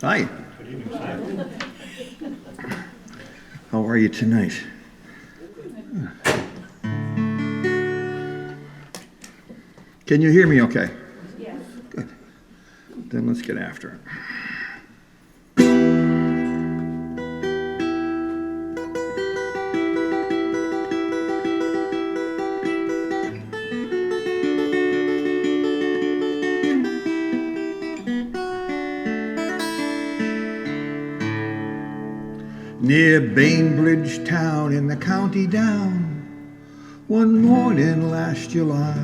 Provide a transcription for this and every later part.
Hi. Good evening, sir. How are you tonight? Can you hear me okay? Yes. Good. Then let's get after it. Near Bainbridge town in the county down, one morning last July,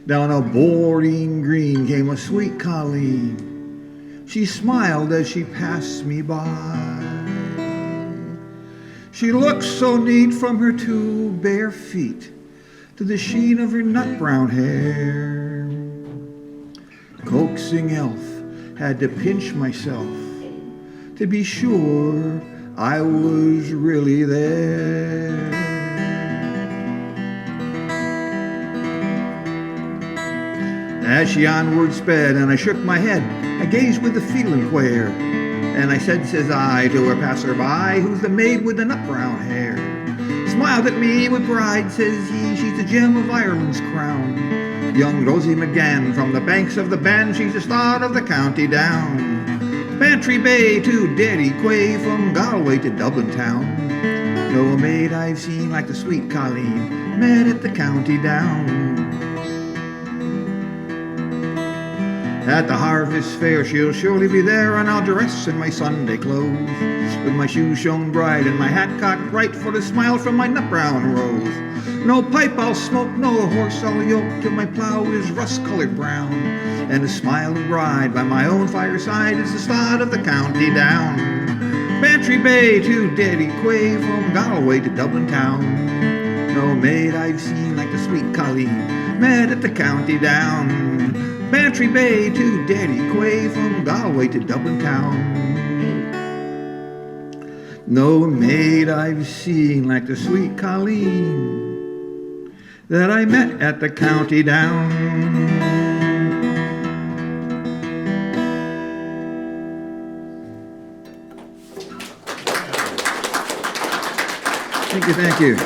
down a boarding green came a sweet colleen. She smiled as she passed me by. She looked so neat from her two bare feet to the sheen of her nut-brown hair. Coaxing elf had to pinch myself to be sure I was really there. As she onward sped and I shook my head, I gazed with a feeling queer, and I said, says I, to her passer-by, who's the maid with the nut-brown hair? Smiled at me with pride, says he, she's the gem of Ireland's crown. Young Rosie McGann from the banks of the Bann, she's the star of the county down. Bantry Bay to Derry Quay, from Galway to Dublin town. No maid I've seen like the sweet Colleen, met at the county down. At the harvest fair she'll surely be there, and I'll dress in my Sunday clothes, with my shoes shone bright and my hat cocked right for the smile from my nut-brown rose. No pipe I'll smoke, no horse I'll yoke, till my plough is rust-colored brown, and a smiling bride by my own fireside is the start of the county down. Bantry Bay to Derry Quay, from Galway to Dublin town. No maid I've seen like the sweet Colleen, met at the county down. Bantry Bay to Derry Quay, from Galway to Dublin town. No maid I've seen like the sweet Colleen that I met at the county down. Thank you, thank you.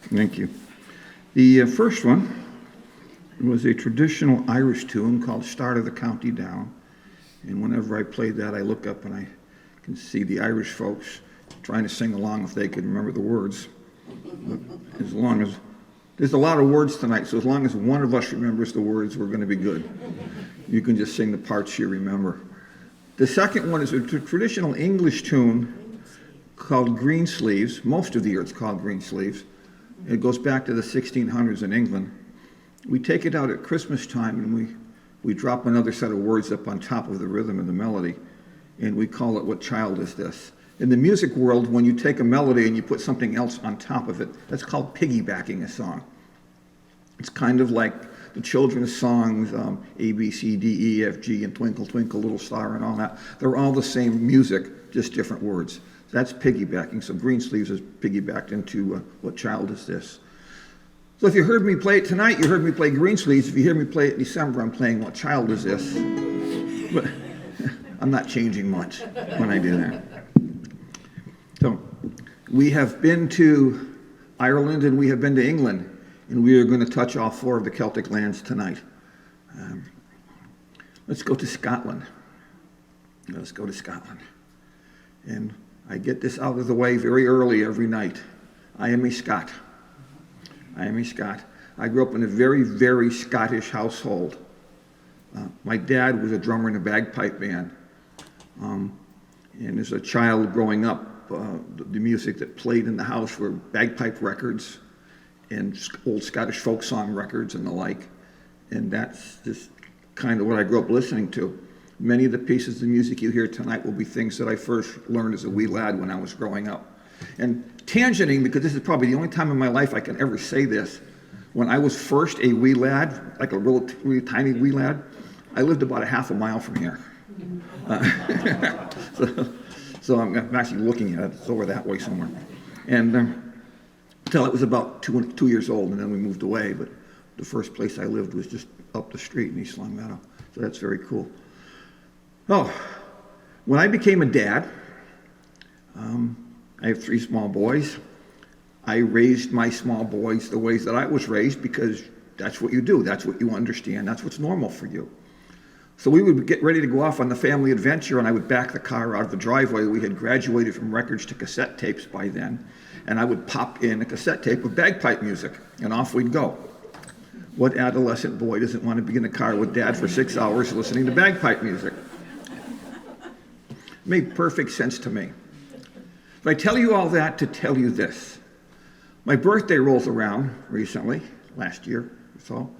Thank you. The first one was a traditional Irish tune called Start of the County Down. And whenever I played that, I look up and I can see the Irish folks trying to sing along if they could remember the words. But as long as, there's a lot of words tonight, so as long as one of us remembers the words, we're going to be good. You can just sing the parts you remember. The second one is a traditional English tune called Greensleeves. Most of the year it's called Greensleeves. It goes back to the 1600s in England. We take it out at Christmas time and we drop another set of words up on top of the rhythm and the melody, and we call it What Child Is This? In the music world, when you take a melody and you put something else on top of it, that's called piggybacking a song. It's kind of like the children's songs, A, B, C, D, E, F, G, and Twinkle, Twinkle, Little Star, and all that. They're all the same music, just different words. That's piggybacking. So Greensleeves is piggybacked into What Child Is This? So if you heard me play it tonight, you heard me play Greensleeves. If you hear me play it in December, I'm playing What Child Is This? But I'm not changing much when I do that. So we have been to Ireland and we have been to England, and we are going to touch all four of the Celtic lands tonight. Let's go to Scotland. Let's go to Scotland. And I get this out of the way very early every night. I am a Scot. I am a Scot. I grew up in a very, very Scottish household. My dad was a drummer in a bagpipe band. And as a child growing up, the music that played in the house were bagpipe records and old Scottish folk song records and the like. And that's just kind of what I grew up listening to. Many of the pieces of music you hear tonight will be things that I first learned as a wee lad when I was growing up. And tangenting, because this is probably the only time in my life I can ever say this, when I was first a wee lad, like a really tiny wee lad, I lived about a half a mile from here. So I'm actually looking at it. It's over that way somewhere. And until I was about 2 years old, and then we moved away. But the first place I lived was just up the street in East Longmeadow. So that's very cool. Oh, when I became a dad, I have 3 small boys. I raised my small boys the ways that I was raised because that's what you do. That's what you understand. That's what's normal for you. So we would get ready to go off on the family adventure, and I would back the car out of the driveway. We had graduated from records to cassette tapes by then, and I would pop in a cassette tape of bagpipe music, and off we'd go. What adolescent boy doesn't want to be in a car with dad for 6 hours listening to bagpipe music? It made perfect sense to me. But I tell you all that to tell you this. My birthday rolls around recently, last year or so,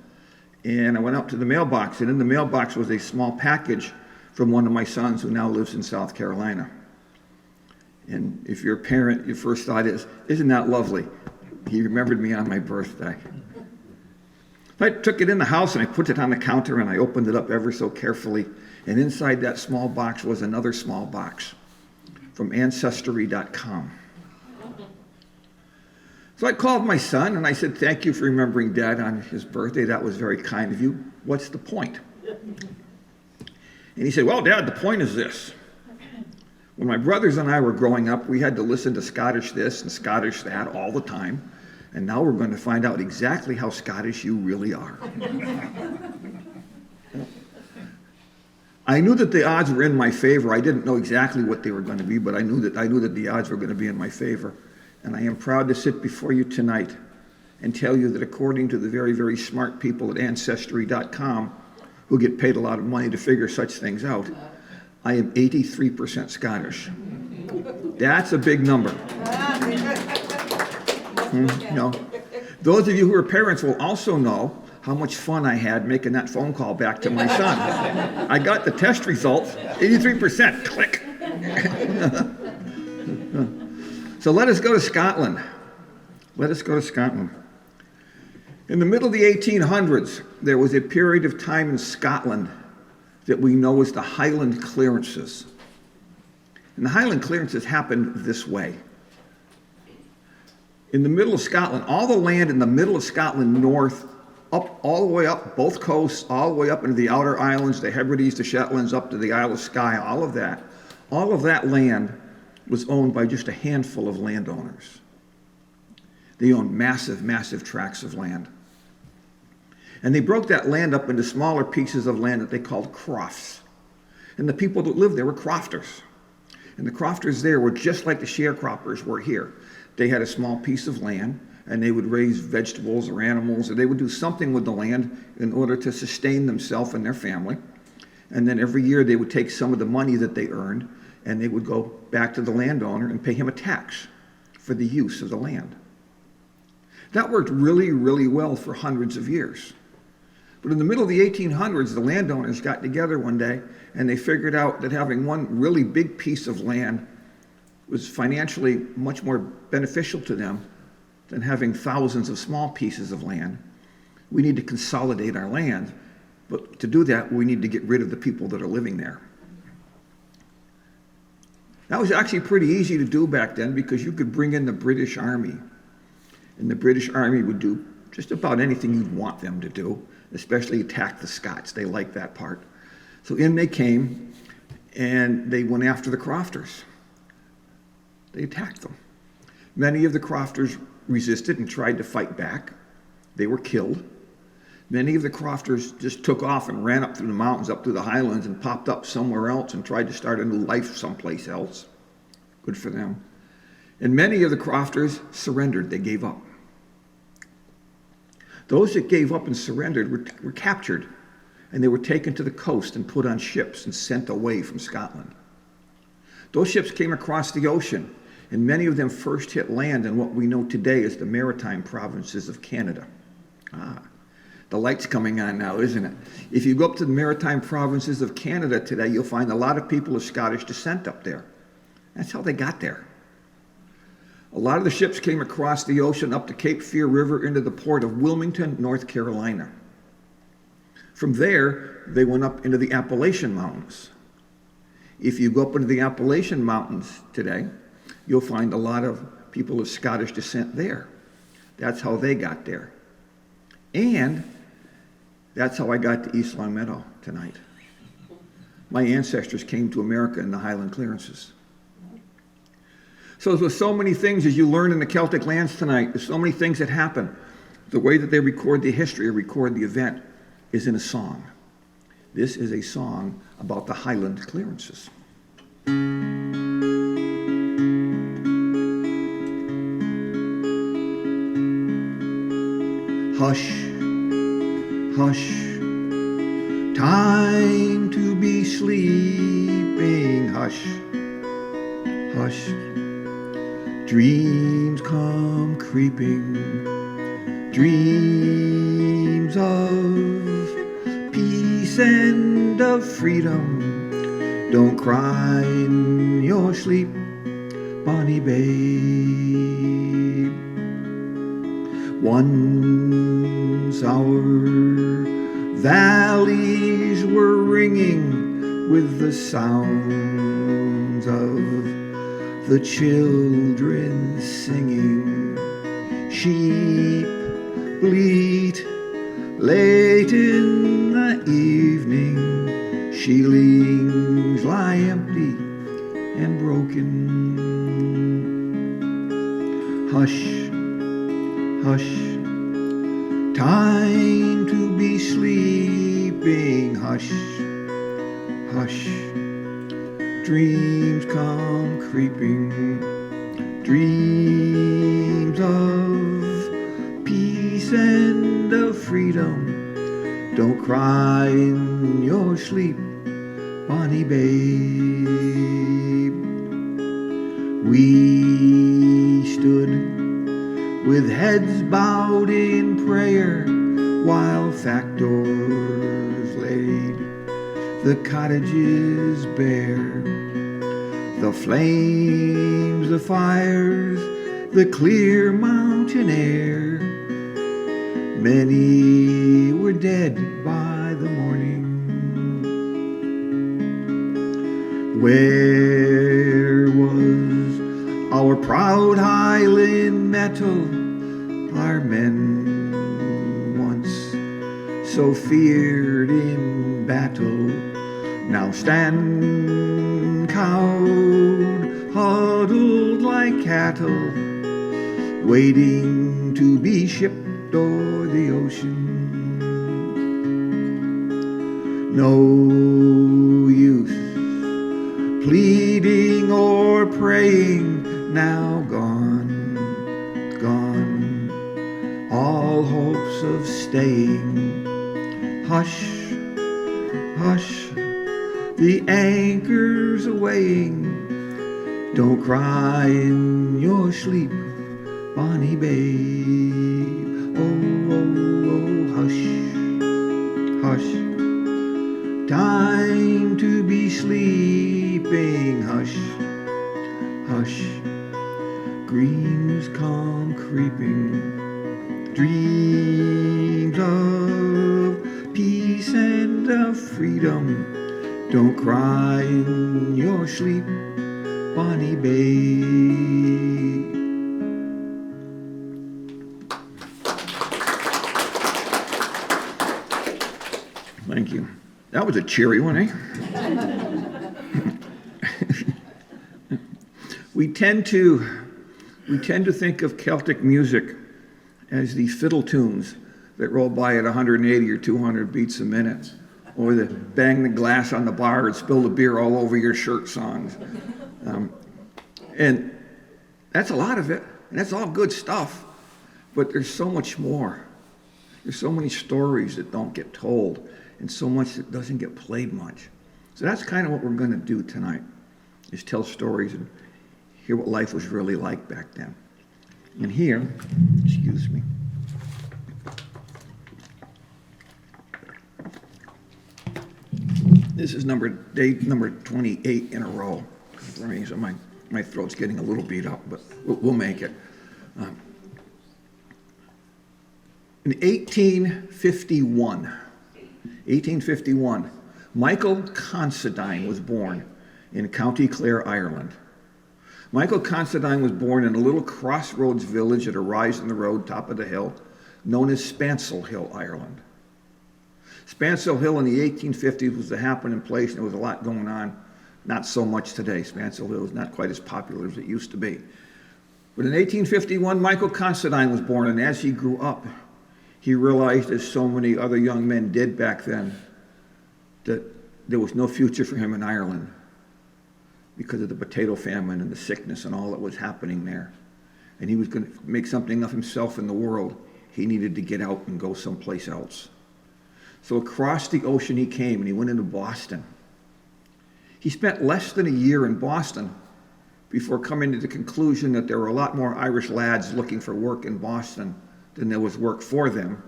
and I went out to the mailbox, and in the mailbox was a small package from one of my sons who now lives in South Carolina. And if you're a parent, your first thought is, isn't that lovely? He remembered me on my birthday. I took it in the house and I put it on the counter and I opened it up ever so carefully. And inside that small box was another small box from Ancestry.com. So I called my son and I said, thank you for remembering Dad on his birthday. That was very kind of you. What's the point? And he said, well, Dad, the point is this. When my brothers and I were growing up, we had to listen to Scottish this and Scottish that all the time. And now we're going to find out exactly how Scottish you really are. I knew that the odds were in my favor. I didn't know exactly what they were going to be, but I knew that the odds were going to be in my favor. And I am proud to sit before you tonight and tell you that according to the very, very smart people at Ancestry.com, who get paid a lot of money to figure such things out, I am 83% Scottish. That's a big number. Those of you who are parents will also know how much fun I had making that phone call back to my son. I got the test results, 83%, click. So let us go to Scotland. Let us go to Scotland. In the middle of the 1800s, there was a period of time in Scotland that we know as the Highland Clearances. And the Highland Clearances happened this way. In the middle of Scotland, all the land in the middle of Scotland north, up all the way up, both coasts, all the way up into the outer islands, the Hebrides, the Shetlands, up to the Isle of Skye, all of that land was owned by just a handful of landowners. They owned massive, massive tracts of land. And they broke that land up into smaller pieces of land that they called crofts. And the people that lived there were crofters. And the crofters there were just like the sharecroppers were here. They had a small piece of land, and they would raise vegetables or animals, or they would do something with the land in order to sustain themselves and their family. And then every year they would take some of the money that they earned, and they would go back to the landowner and pay him a tax for the use of the land. That worked really, really well for hundreds of years. But in the middle of the 1800s, the landowners got together one day and they figured out that having one really big piece of land was financially much more beneficial to them than having thousands of small pieces of land. We need to consolidate our land, but to do that, we need to get rid of the people that are living there. That was actually pretty easy to do back then because you could bring in the British Army, and the British Army would do just about anything you'd want them to do, especially attack the Scots. They liked that part. So in they came, and they went after the crofters. They attacked them. Many of the crofters resisted and tried to fight back. They were killed. Many of the crofters just took off and ran up through the mountains, up through the highlands, and popped up somewhere else and tried to start a new life someplace else. Good for them. And many of the crofters surrendered. They gave up. Those that gave up and surrendered were captured, and they were taken to the coast and put on ships and sent away from Scotland. Those ships came across the ocean, and many of them first hit land in what we know today as the maritime provinces of Canada. The light's coming on now, isn't it? If you go up to the maritime provinces of Canada today, you'll find a lot of people of Scottish descent up there. That's how they got there. A lot of the ships came across the ocean up the Cape Fear River into the port of Wilmington, North Carolina. From there, they went up into the Appalachian Mountains. If you go up into the Appalachian Mountains today, you'll find a lot of people of Scottish descent there. That's how they got there. And that's how I got to East Longmeadow tonight. My ancestors came to America in the Highland clearances. So there's so many things as you learn in the Celtic lands tonight. There's so many things that happen. The way that they record the history or record the event is in a song. This is a song about the Highland clearances. Hush, hush, time to be sleeping. Hush, hush, dreams come creeping. Dreams of peace and of freedom. Don't cry in your sleep, bonny babe. Once our valleys were ringing with the sounds of the children singing. Sheep bleat late in the evening. Sheilings lie empty and broken. Hush, hush, time to be sleeping. Hush, hush, dreams come creeping. Dreams of peace and of freedom. Don't cry in your sleep, bonny babe. We stood with heads bowed in prayer while factors laid the cottages bare. The flames, the fires, the clear mountain air. Many were dead by the morning. Where was our proud Highland metal? Our men once so feared in battle now stand cowed cattle waiting to be shipped o'er the ocean. No use pleading or praying, now gone, gone, all hopes of staying. Hush, hush, the anchor's awaying. Don't cry in your sleep, bonny babe. Oh, oh, oh, hush, hush. Time to be sleeping, hush, hush. Dreams come creeping, dreams of peace and of freedom. Don't cry in your sleep, bonny babe. Thank you. That was a cheery one, eh? We tend to think of Celtic music as these fiddle tunes that roll by at 180 or 200 beats a minute, or the bang the glass on the bar and spill the beer all over your shirt songs. And that's a lot of it, and that's all good stuff, but there's so much more. There's so many stories that don't get told, and so much that doesn't get played much. So that's kind of what we're going to do tonight, is tell stories and hear what life was really like back then. And here, excuse me, this is day number 28 in a row for me, so my throat's getting a little beat up, but we'll make it. In 1851, Michael Considine was born in County Clare, Ireland. Michael Considine was born in a little crossroads village at a rise in the road, top of the hill, known as Spancel Hill, Ireland. Spancel Hill in the 1850s was the happening place, and there was a lot going on. Not so much today. Spancel Hill is not quite as popular as it used to be. But in 1851, Michael Considine was born, and as he grew up, he realized, as so many other young men did back then, that there was no future for him in Ireland because of the potato famine and the sickness and all that was happening there. And he was going to make something of himself in the world. He needed to get out and go someplace else. So across the ocean he came, and he went into Boston. He spent less than a year in Boston before coming to the conclusion that there were a lot more Irish lads looking for work in Boston than there was work for them.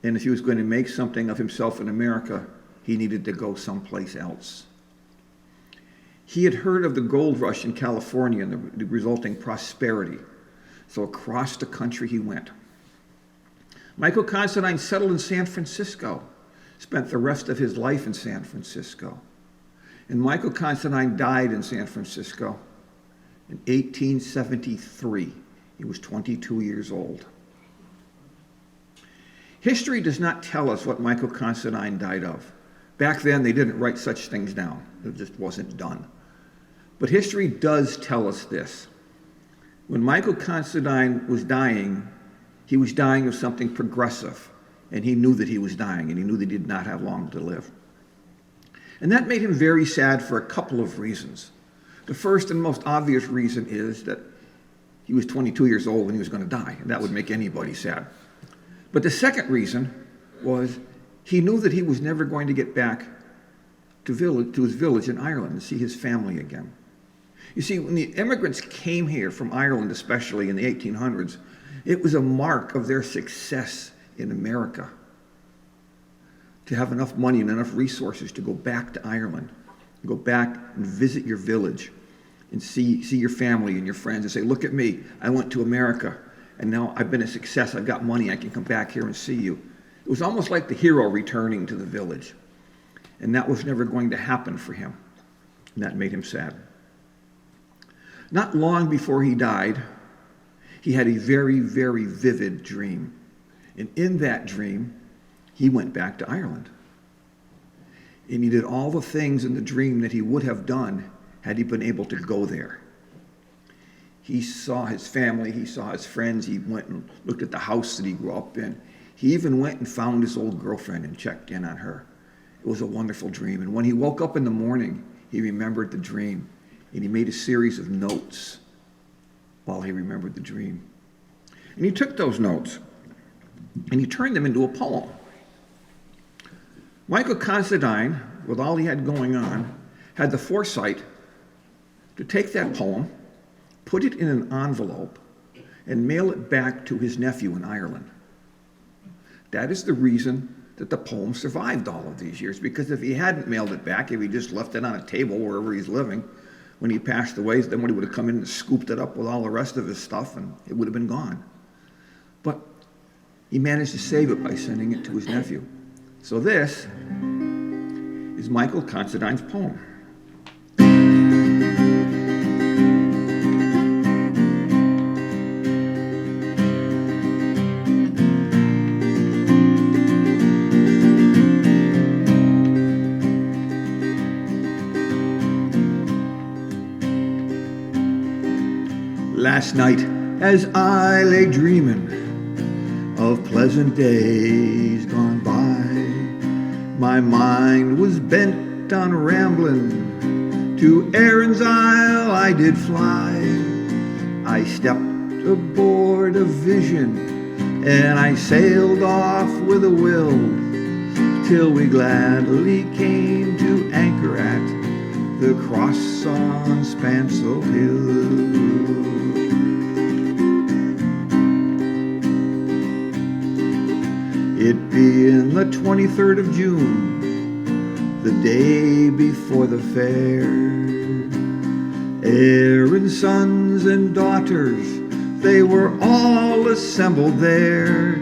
And if he was going to make something of himself in America, he needed to go someplace else. He had heard of the gold rush in California and the resulting prosperity. So across the country he went. Michael Considine settled in San Francisco, spent the rest of his life in San Francisco. And Michael Considine died in San Francisco in 1873. He was 22 years old. History does not tell us what Michael Considine died of. Back then, they didn't write such things down. It just wasn't done. But history does tell us this. When Michael Considine was dying, he was dying of something progressive, and he knew that he was dying, and he knew that he did not have long to live. And that made him very sad for a couple of reasons. The first and most obvious reason is that he was 22 years old when he was going to die, and that would make anybody sad. But the second reason was he knew that he was never going to get back to his village in Ireland and see his family again. You see, when the immigrants came here from Ireland, especially in the 1800s, it was a mark of their success in America to have enough money and enough resources to go back to Ireland, go back and visit your village and see your family and your friends and say, look at me, I went to America and now I've been a success, I've got money, I can come back here and see you. It was almost like the hero returning to the village. And that was never going to happen for him. And that made him sad. Not long before he died, he had a very, very vivid dream. And in that dream, he went back to Ireland. And he did all the things in the dream that he would have done had he been able to go there. He saw his family, he saw his friends, he went and looked at the house that he grew up in. He even went and found his old girlfriend and checked in on her. It was a wonderful dream. And when he woke up in the morning, he remembered the dream. And he made a series of notes while he remembered the dream. And he took those notes and he turned them into a poem. Michael Considine, with all he had going on, had the foresight to take that poem, put it in an envelope, and mail it back to his nephew in Ireland. That is the reason that the poem survived all of these years, because if he hadn't mailed it back, if he just left it on a table wherever he's living, when he passed away, then he would have come in and scooped it up with all the rest of his stuff, and it would have been gone. But he managed to save it by sending it to his nephew. So this is Michael Considine's poem. Last night, as I lay dreaming of pleasant days gone by, my mind was bent on rambling. To Erin's Isle I did fly. I stepped aboard a vision, and I sailed off with a will, till we gladly came to anchor at the cross on Spancel Hill. It being the 23rd of June, the day before the fair, Erin's sons and daughters, they were all assembled there.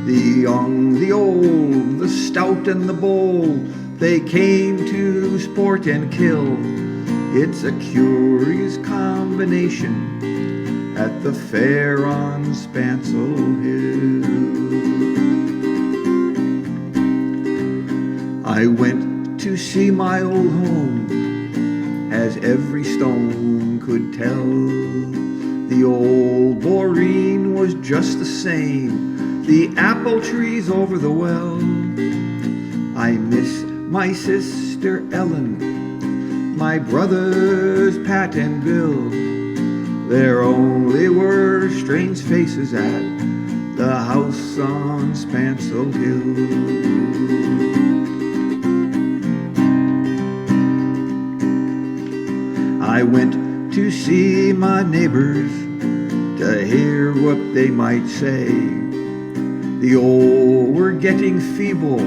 The young, the old, the stout and the bold, they came to sport and kill. It's a curious combination at the fair on Spancel Hill. I went to see my old home, as every stone could tell. The old boreen was just the same, the apple trees over the well. I miss my sister Ellen, my brothers Pat and Bill. There only were strange faces at the house on Spancel Hill. I went to see my neighbors to hear what they might say. The old were getting feeble,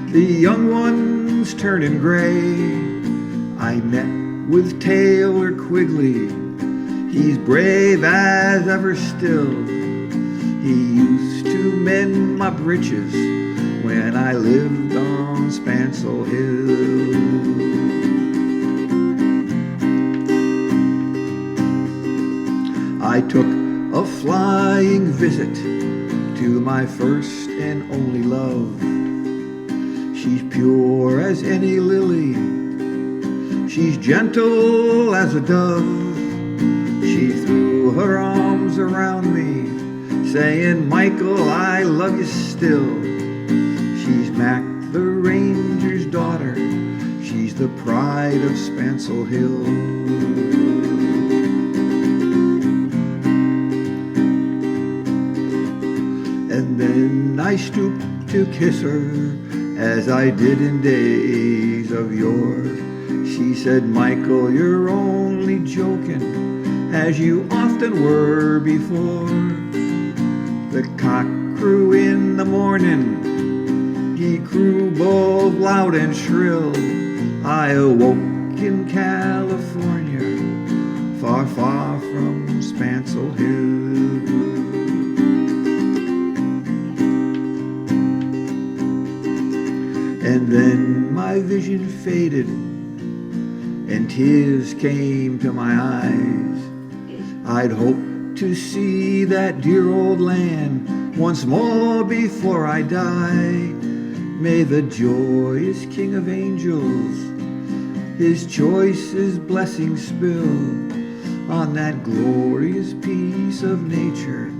the young ones turning gray. I met with Taylor Quigley, he's brave as ever still. He used to mend my breeches when I lived on Spancel Hill. I took a flying visit to my first and only love. She's pure as any lily, she's gentle as a dove. She threw her arms around me, saying, Michael, I love you still. She's Mac the ranger's daughter, she's the pride of Spancel Hill. And then I stooped to kiss her, as I did in days of yore. She said, Michael, you're only joking, as you often were before. The cock crew in the morning, he crew both loud and shrill. I awoke in California, far, far from Spancel Hill. And then my vision faded, and tears came to my eyes. I'd hoped to see that dear old land once more before I die. May the joyous King of Angels his choicest blessings spill on that glorious piece of nature,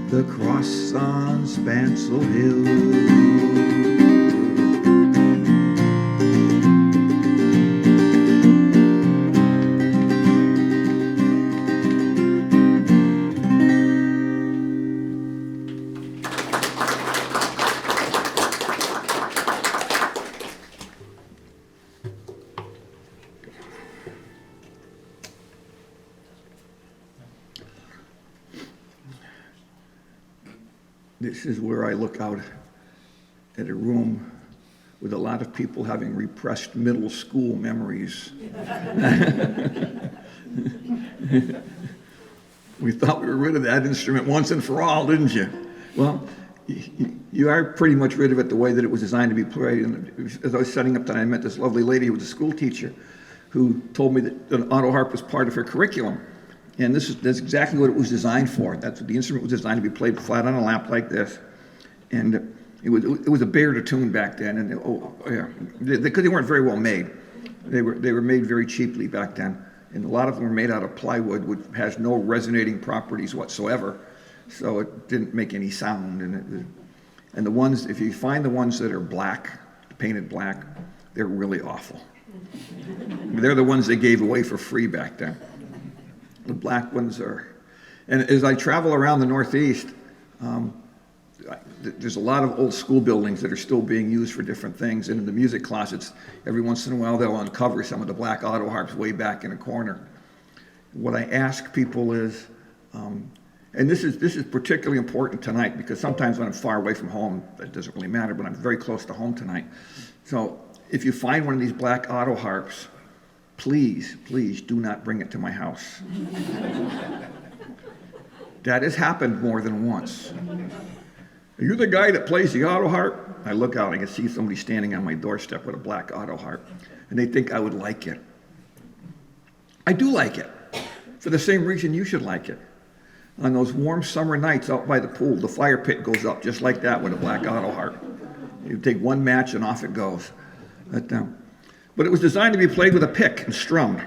the cross on Spancel Hill. This is where I look out at a room with a lot of people having repressed middle school memories. We thought we were rid of that instrument once and for all, didn't you? Well, you are pretty much rid of it the way that it was designed to be played. And as I was setting up tonight, I met this lovely lady who was a school teacher who told me that an auto harp was part of her curriculum. And that's exactly what it was designed for. That's what the instrument was designed to be played flat on a lap like this. And it was a bear to tune back then. And because they weren't very well made. They were made very cheaply back then. And a lot of them were made out of plywood, which has no resonating properties whatsoever. So it didn't make any sound. And the ones, if you find the ones that are black, painted black, they're really awful. They're the ones they gave away for free back then. The black ones are, and as I travel around the Northeast, there's a lot of old school buildings that are still being used for different things. And in the music closets, every once in a while, they'll uncover some of the black auto harps way back in a corner. What I ask people is, and this is particularly important tonight because sometimes when I'm far away from home, that doesn't really matter, but I'm very close to home tonight. So if you find one of these black auto harps, please do not bring it to my house. That has happened more than once. Are you the guy that plays the auto harp? I look out, I can see somebody standing on my doorstep with a black auto harp, and they think I would like it. I do like it, for the same reason you should like it. On those warm summer nights out by the pool, the fire pit goes up just like that with a black auto harp. You take one match and off it goes. But it was designed to be played with a pick and strummed.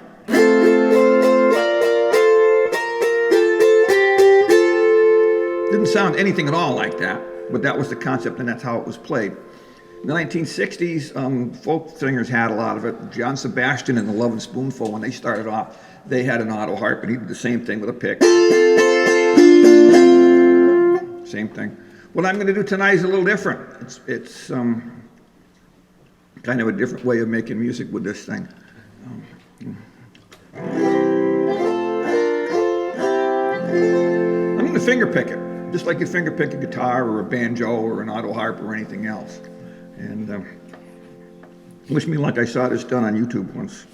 Didn't sound anything at all like that, but that was the concept and that's how it was played. In the 1960s, folk singers had a lot of it. John Sebastian and the Lovin' Spoonful, when they started off, they had an auto harp, and he did the same thing with a pick. Same thing. What I'm going to do tonight is a little different. It's kind of a different way of making music with this thing. I'm going to finger pick it, just like you finger pick a guitar or a banjo or an auto harp or anything else. And wish me luck. I saw this done on YouTube once.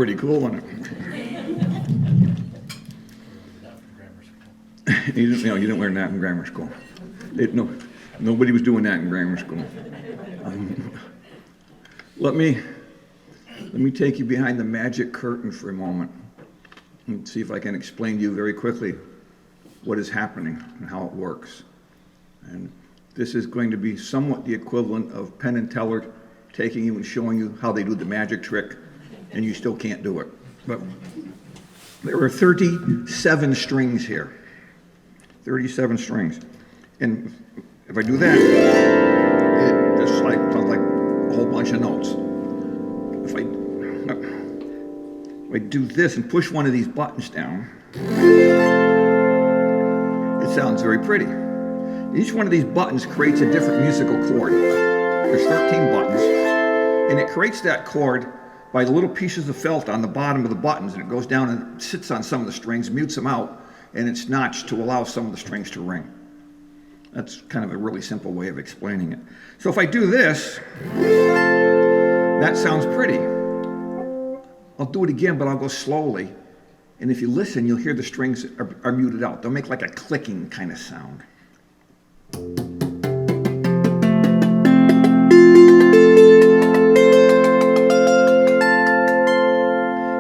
pretty cool, wasn't it? You didn't learn that in grammar school. Nobody was doing that in grammar school. Let me take you behind the magic curtain for a moment and see if I can explain to you very quickly what is happening and how it works. And this is going to be somewhat the equivalent of Penn and Teller taking you and showing you how they do the magic trick, and you still can't do it. But there are 37 strings here. 37 strings. And if I do that, it just sounds like a whole bunch of notes. If I do this and push one of these buttons down, it sounds very pretty. Each one of these buttons creates a different musical chord. There's 13 buttons, and it creates that chord by the little pieces of felt on the bottom of the buttons, and it goes down and sits on some of the strings, mutes them out, and it's notched to allow some of the strings to ring. That's kind of a really simple way of explaining it. So if I do this, that sounds pretty. I'll do it again, but I'll go slowly. And if you listen, you'll hear the strings are muted out. They'll make like a clicking kind of sound.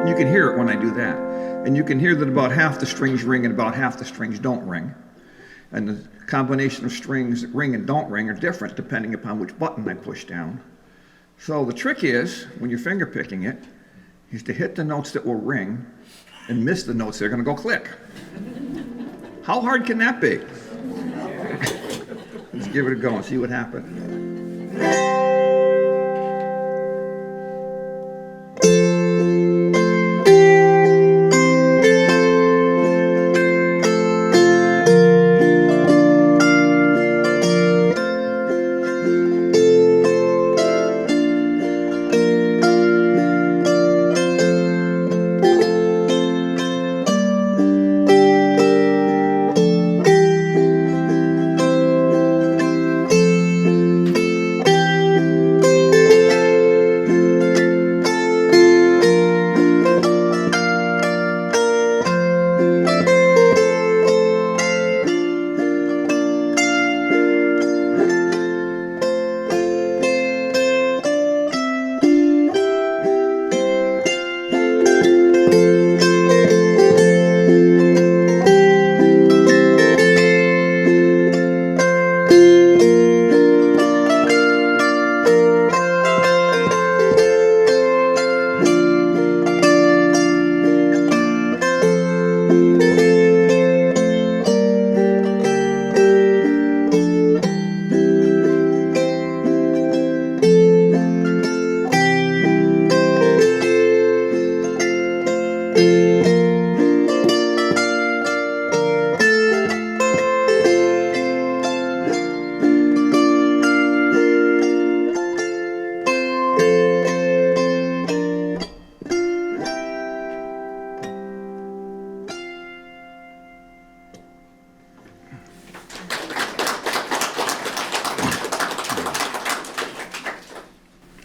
You can hear it when I do that. And you can hear that about half the strings ring and about half the strings don't ring. And the combination of strings that ring and don't ring are different depending upon which button I push down. So the trick is, when you're finger picking it, is to hit the notes that will ring and miss the notes that are going to go click. How hard can that be? Let's give it a go and see what happens.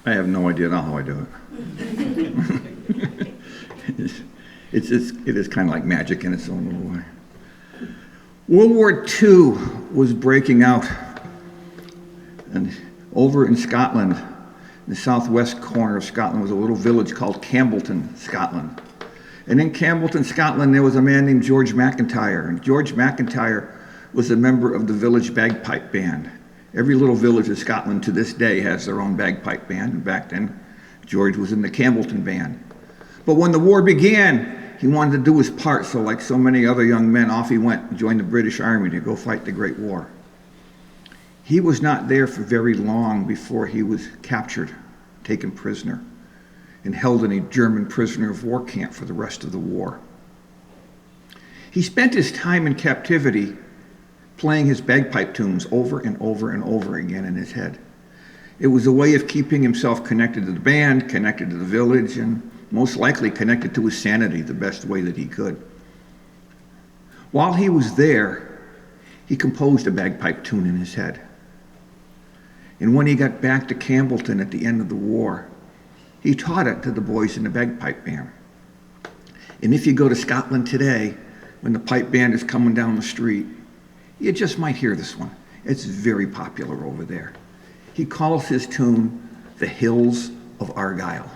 I have no idea how I do it. It is kind of like magic in its own little way. World War II was breaking out, and over in Scotland, in the southwest corner of Scotland, was a little village called Campbellton, Scotland. And in Campbellton, Scotland, there was a man named George McIntyre, and George McIntyre was a member of the village bagpipe band. Every little village in Scotland to this day has their own bagpipe band, and back then, George was in the Campbellton band. But when the war began, he wanted to do his part, so like so many other young men, off he went and joined the British Army to go fight the Great War. He was not there for very long before he was captured, taken prisoner, and held in a German prisoner of war camp for the rest of the war. He spent his time in captivity playing his bagpipe tunes over and over and over again in his head. It was a way of keeping himself connected to the band, connected to the village, and most likely connected to his sanity the best way that he could. While he was there, he composed a bagpipe tune in his head. And when he got back to Campbellton at the end of the war, he taught it to the boys in the bagpipe band. And if you go to Scotland today, when the pipe band is coming down the street, you just might hear this one. It's very popular over there. He calls his tune The Hills of Argyll.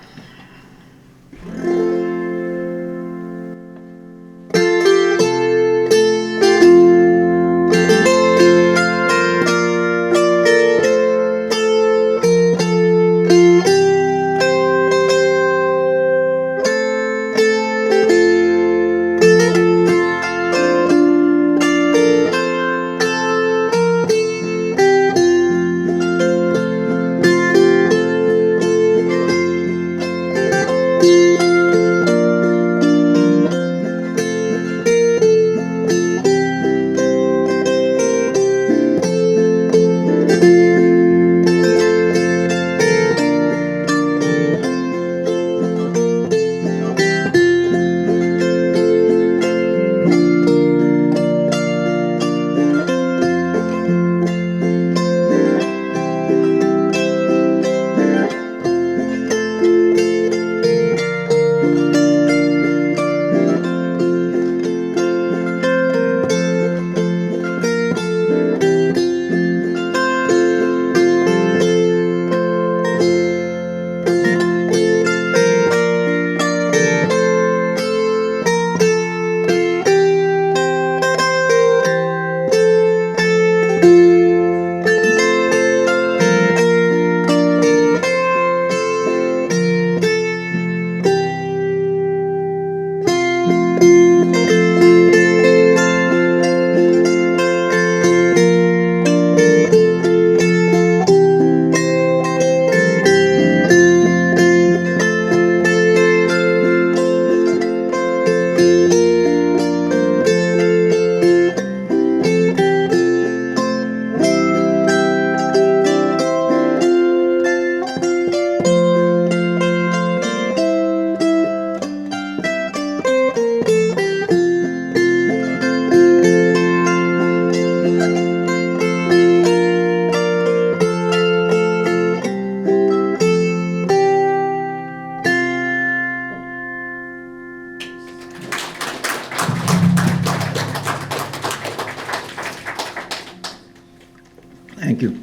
Thank you.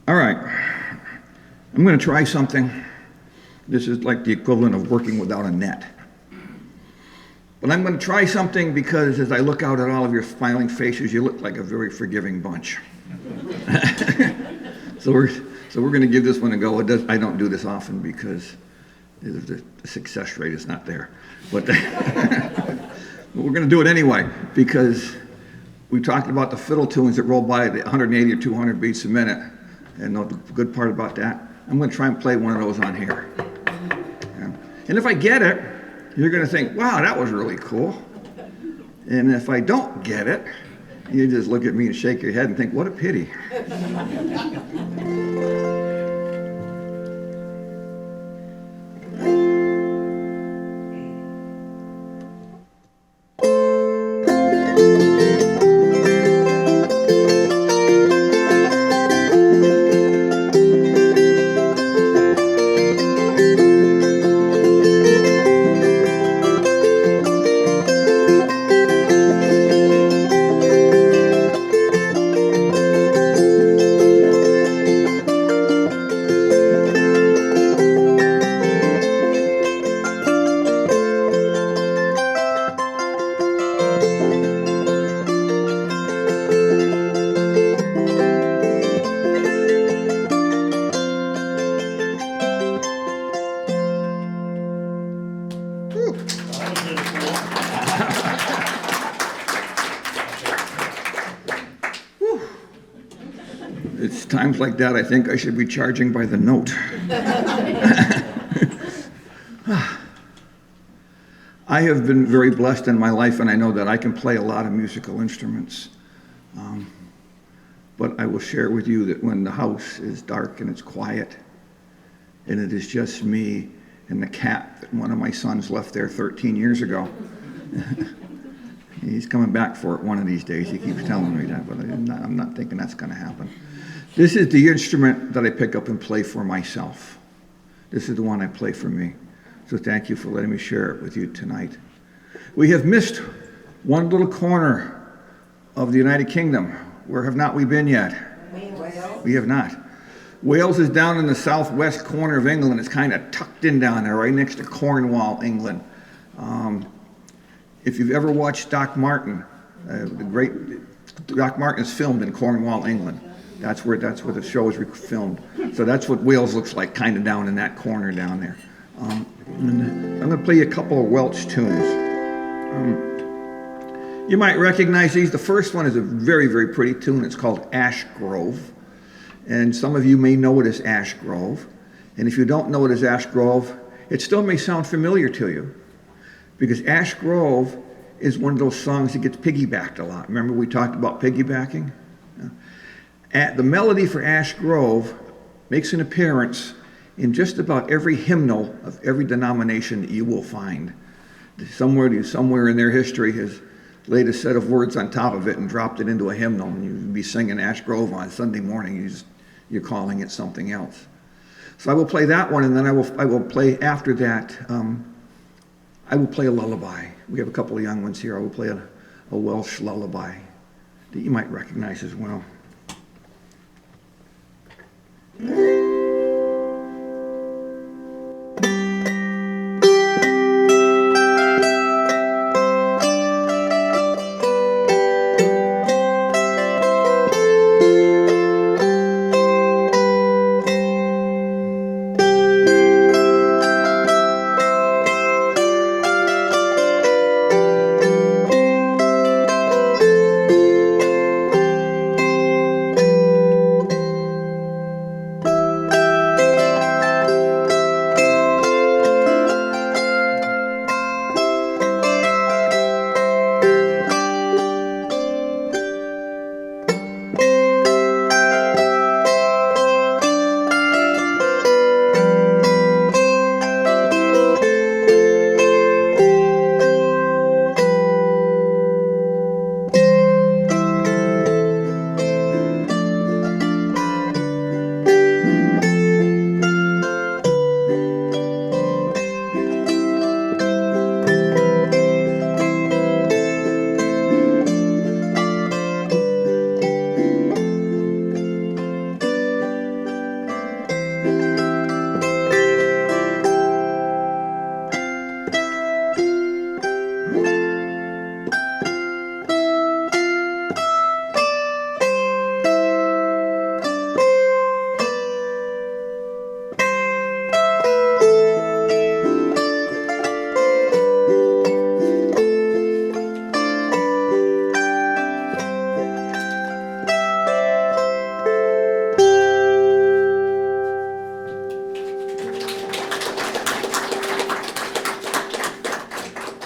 All right. I'm going to try something. This is like the equivalent of working without a net. But I'm going to try something because as I look out at all of your smiling faces, you look like a very forgiving bunch. So we're going to give this one a go. I don't do this often because the success rate is not there. But we're going to do it anyway because we talked about the fiddle tunes that roll by at 180 or 200 beats a minute. And the good part about that, I'm going to try and play one of those on here. Yeah. And if I get it, you're going to think, wow, that was really cool. And if I don't get it, you just look at me and shake your head and think, what a pity. It's times like that I think I should be charging by the note. I have been very blessed in my life, and I know that I can play a lot of musical instruments. But I will share with you that when the house is dark and it's quiet, and it is just me and the cat that one of my sons left there 13 years ago, he's coming back for it one of these days. He keeps telling me that, but I'm not thinking that's going to happen. This is the instrument that I pick up and play for myself. This is the one I play for me. So thank you for letting me share it with you tonight. We have missed one little corner of the United Kingdom. Where have not we been yet? Wales. We have not. Wales is down in the southwest corner of England. It's kind of tucked in down there, right next to Cornwall, England. If you've ever watched Doc Martin, the great Doc Martin is filmed in Cornwall, England. That's where the show is filmed. So that's what Wales looks like, kind of down in that corner down there. I'm going to play you a couple of Welsh tunes. You might recognize these. The first one is a very, very pretty tune. It's called Ash Grove. And some of you may know it as Ash Grove. And if you don't know it as Ash Grove, it still may sound familiar to you. Because Ash Grove is one of those songs that gets piggybacked a lot. Remember we talked about piggybacking? The melody for Ash Grove makes an appearance in just about every hymnal of every denomination that you will find. Somewhere in their history has laid a set of words on top of it and dropped it into a hymnal, and you'd be singing Ash Grove on Sunday morning. You're calling it something else. So I will play that one, and then I will play after that. I will play a lullaby. We have a couple of young ones here. I will play a Welsh lullaby that you might recognize as well.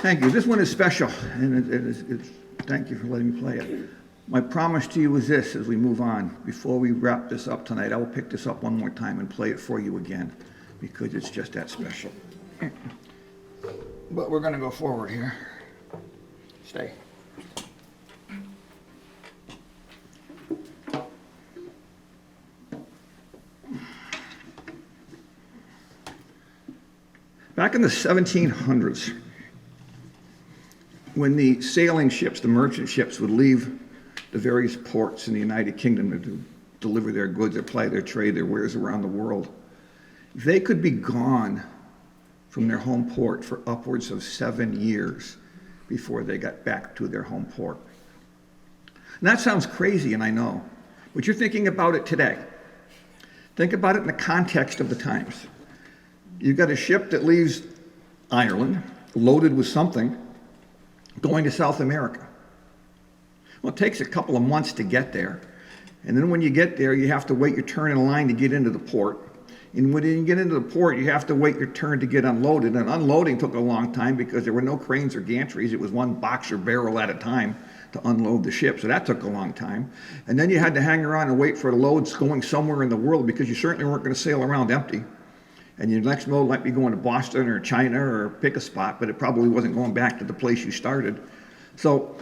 Thank you. This one is special, and thank you for letting me play it. My promise to you is this as we move on. Before we wrap this up tonight, I will pick this up one more time and play it for you again, because it's just that special. But we're going to go forward here. Stay. Back in the 1700s, when the sailing ships, the merchant ships, would leave the various ports in the United Kingdom to deliver their goods, or ply their trade, their wares around the world, they could be gone from their home port for upwards of 7 years before they got back to their home port. And that sounds crazy, and I know, but you're thinking about it today. Think about it in the context of the times. You've got a ship that leaves Ireland, loaded with something, going to South America. Well, it takes a couple of months to get there. And then when you get there, you have to wait your turn in line to get into the port. And when you get into the port, you have to wait your turn to get unloaded. And unloading took a long time because there were no cranes or gantries. It was one box or barrel at a time to unload the ship. So that took a long time. And then you had to hang around and wait for the loads going somewhere in the world, because you certainly weren't going to sail around empty. And your next load might be going to Boston or China or pick a spot, but it probably wasn't going back to the place you started. So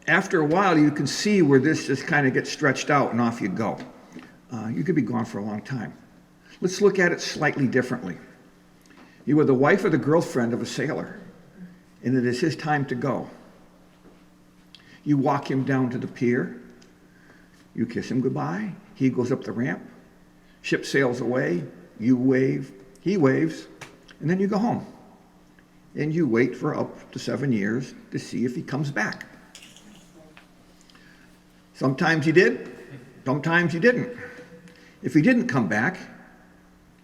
after a while, you can see where this just kind of gets stretched out and off you go. You could be gone for a long time. Let's look at it slightly differently. You are the wife or the girlfriend of a sailor, and it is his time to go. You walk him down to the pier. You kiss him goodbye. He goes up the ramp. Ship sails away. You wave. He waves. And then you go home. And you wait for up to 7 years to see if he comes back. Sometimes he did. Sometimes he didn't. If he didn't come back,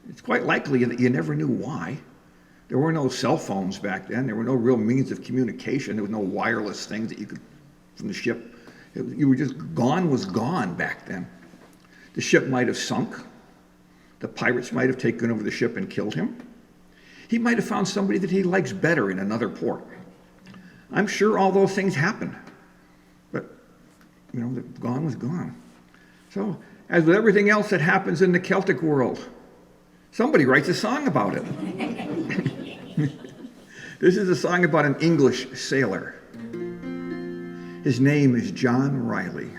it's quite likely that you never knew why. There were no cell phones back then. There were no real means of communication. There was no wireless things that you could, from the ship. You were just gone was gone back then. The ship might have sunk. The pirates might have taken over the ship and killed him. He might have found somebody that he likes better in another port. I'm sure all those things happened. But, the gone was gone. So, as with everything else that happens in the Celtic world, somebody writes a song about it. This is a song about an English sailor. His name is John Riley.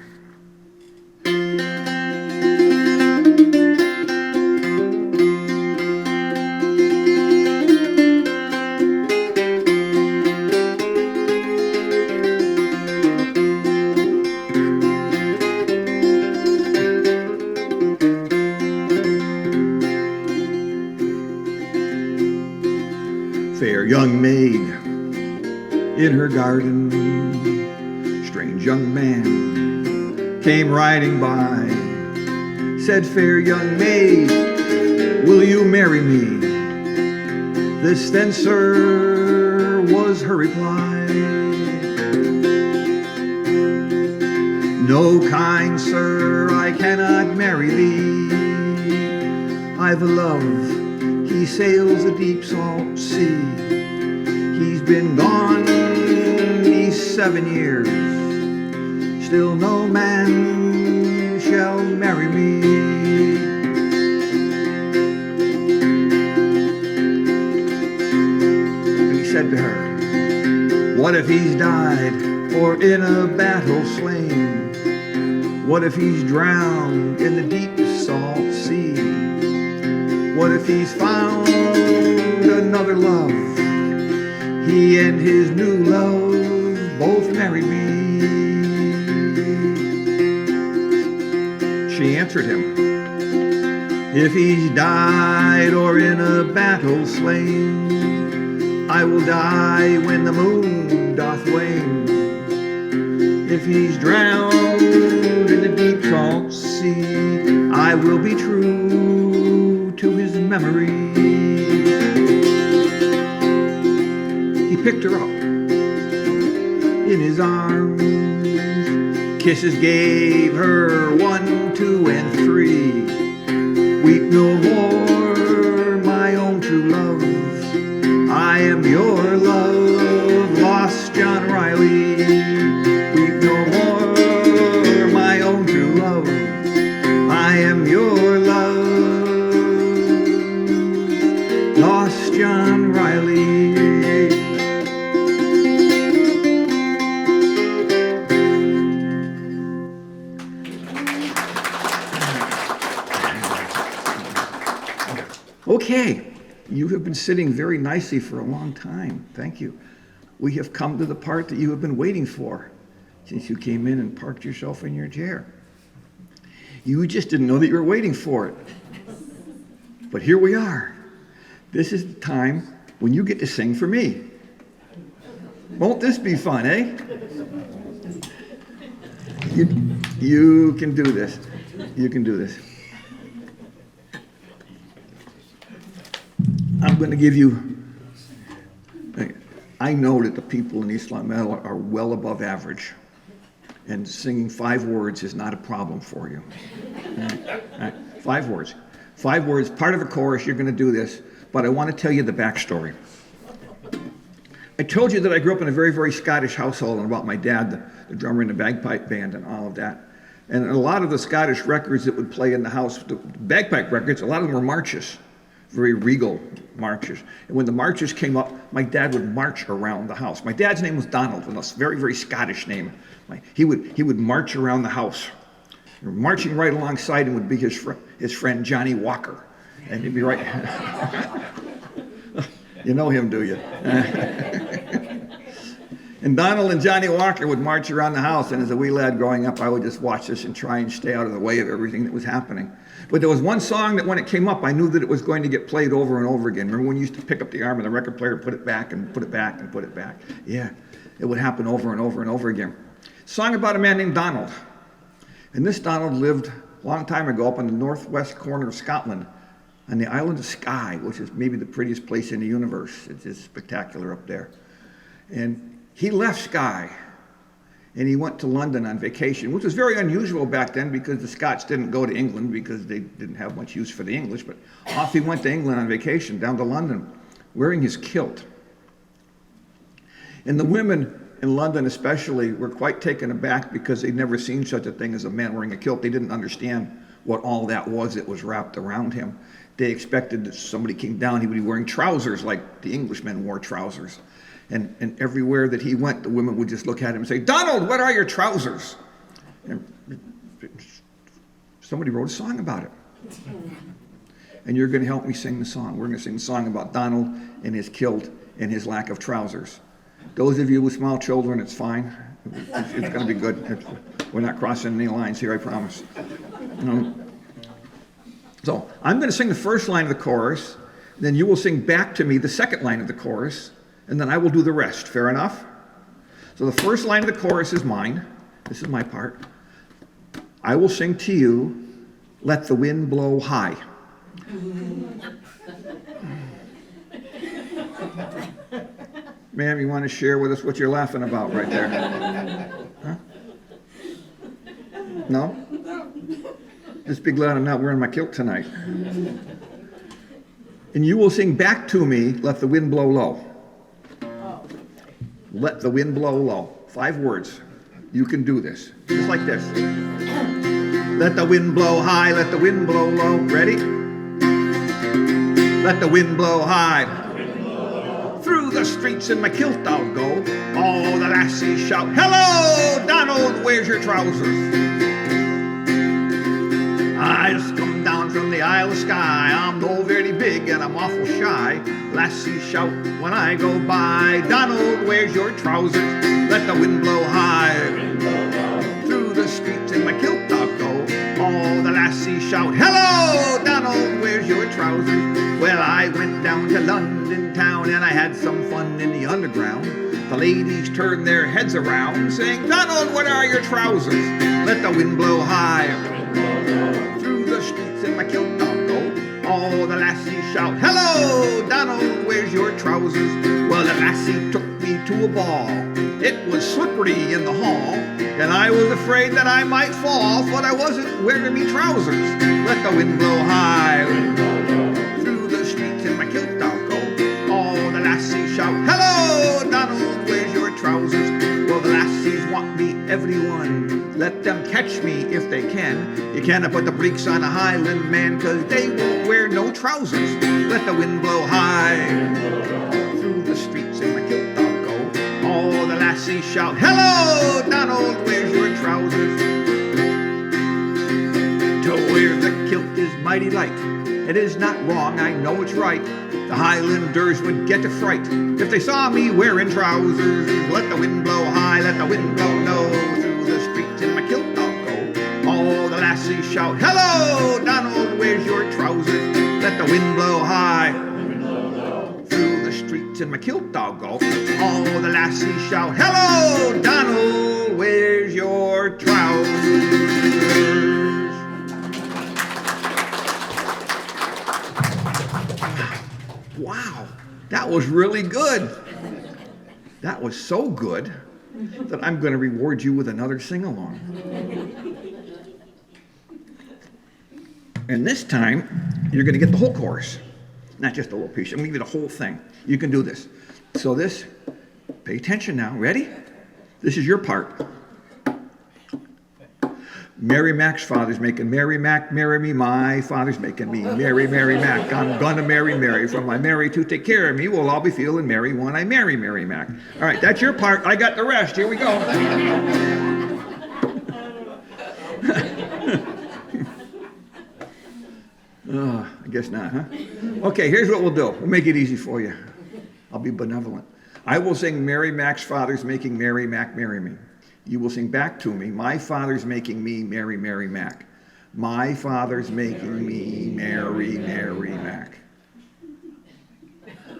Fair young maid in her garden, strange young man came riding by, said, fair young maid, will you marry me? This then, sir, was her reply. No, kind sir, I cannot marry thee. I've a love, he sails the deep salt sea. He's been gone these 7 years. Still no man shall marry me. And he said to her, what if he's died or in a battle slain? What if he's drowned in the deep salt sea? What if he's found another love? He and his new love both married me. She answered him, if he's died or in a battle slain, I will die when the moon doth wane. If he's drowned in the deep salt sea, I will be true to his memory. He picked her up in his arms, kisses gave her 1, 2, and 3. Weep no more, my own true love, I am your love, lost John Riley. Weep no more, my own true love, I am your love, lost John Riley. Okay, you have been sitting very nicely for a long time. Thank you. We have come to the part that you have been waiting for since you came in and parked yourself in your chair. You just didn't know that you were waiting for it. But here we are. This is the time when you get to sing for me. Won't this be fun, eh? You can do this. You can do this. I'm going to give you, I know that the people in East Longmeadow are well above average, and singing 5 words is not a problem for you. All right. 5 words. 5 words, part of a chorus, you're going to do this, but I want to tell you the backstory. I told you that I grew up in a very, very Scottish household, and about my dad, the drummer in the bagpipe band and all of that. And a lot of the Scottish records that would play in the house, the bagpipe records, a lot of them were marches. Very regal marches. And when the marches came up, my dad would march around the house. My dad's name was Donald, and a very, very Scottish name. He would march around the house. Marching right alongside him would be his friend Johnny Walker. And he'd be right. You know him, do you? And Donald and Johnny Walker would march around the house, and as a wee lad growing up, I would just watch this and try and stay out of the way of everything that was happening. But there was one song that when it came up, I knew that it was going to get played over and over again. Remember when you used to pick up the arm of the record player, put it back and put it back and put it back? Yeah, it would happen over and over and over again. Song about a man named Donald. And this Donald lived a long time ago up on the northwest corner of Scotland on the island of Skye, which is maybe the prettiest place in the universe. It's just spectacular up there. And he left Skye and he went to London on vacation, which was very unusual back then because the Scots didn't go to England because they didn't have much use for the English, but off he went to England on vacation, down to London, wearing his kilt. And the women in London especially were quite taken aback because they'd never seen such a thing as a man wearing a kilt. They didn't understand what all that was wrapped around him. They expected that somebody came down, he would be wearing trousers like the Englishmen wore trousers. And everywhere that he went, the women would just look at him and say, "Donald, what are your trousers?" And somebody wrote a song about it. And you're going to help me sing the song. We're going to sing the song about Donald and his kilt and his lack of trousers. Those of you with small children, it's fine. It's going to be good. We're not crossing any lines here, I promise. So I'm going to sing the first line of the chorus. Then you will sing back to me the second line of the chorus. And then I will do the rest. Fair enough? So the first line of the chorus is mine. This is my part. I will sing to you, "Let the wind blow high." Ma'am, you want to share with us what you're laughing about right there? Huh? No? Just be glad I'm not wearing my kilt tonight. And you will sing back to me, "Let the wind blow low." Let the wind blow low. 5 words. You can do this. Just like this. Let the wind blow high, let the wind blow low. Ready? Let the wind blow high. Through the streets in my kilt I'll go. All the lassies shout, "Hello, Donald, where's your trousers?" I just come down from the Isle of Skye. I'm no very big and I'm awful shy. Lassies shout when I go by, "Donald, where's your trousers?" Let the wind blow high. Through the streets in my kilt I'll go. All the lassies shout, "Hello, Donald, where's your trousers?" Well, I went down to London town and I had some fun in the underground. The ladies turned their heads around saying, "Donald, what are your trousers?" Let the wind blow high. Through the streets in my kilt I'll go. All the lassies shout, "Hello, Donald, where's your trousers?" Well, the lassie took me to a ball. It was slippery in the hall, and I was afraid that I might fall, but I wasn't wearing me trousers. Let the wind blow high. Through the streets in my kilt I'll go. All the lassies shout, "Hello, Donald, where's your trousers?" Well, the lassies want me, everyone. Let them catch me if they can. You cannot put the breeks on a Highland man, 'cause they won't wear no trousers. Let the wind blow high. Through the streets in my kilt I'll go. All the lassies shout, "Hello, Donald, where's your trousers?" To wear the kilt is mighty light. It is not wrong, I know it's right. The Highlanders would get a fright if they saw me wearing trousers. Let the wind blow high, let the wind blow low. Through the streets in my kilt I'll go. All the lassies shout, "Hello, Donald, where's your trousers?" Let the wind blow high. Through the streets in my kilt I'll go. All the lassies shout, "Hello, Donald, where's your trousers?" Wow, that was really good. That was so good that I'm going to reward you with another sing-along. And this time, you're going to get the whole chorus, not just a little piece. I'm going to give you the whole thing. You can do this. So this, pay attention now. Ready? This is your part. Mary Mac's father's making Mary Mac, marry me. My father's making me Mary, Mary Mac. I'm gonna marry Mary. From my Mary to take care of me, we'll all be feeling merry when I marry Mary Mac. All right, that's your part. I got the rest. Here we go. I guess not, huh? Okay, here's what we'll do. We'll make it easy for you. I'll be benevolent. I will sing Mary Mac's father's making Mary Mac marry me. You will sing back to me, my father's making me Mary Mary Mac. My father's making me Mary Mary Mac.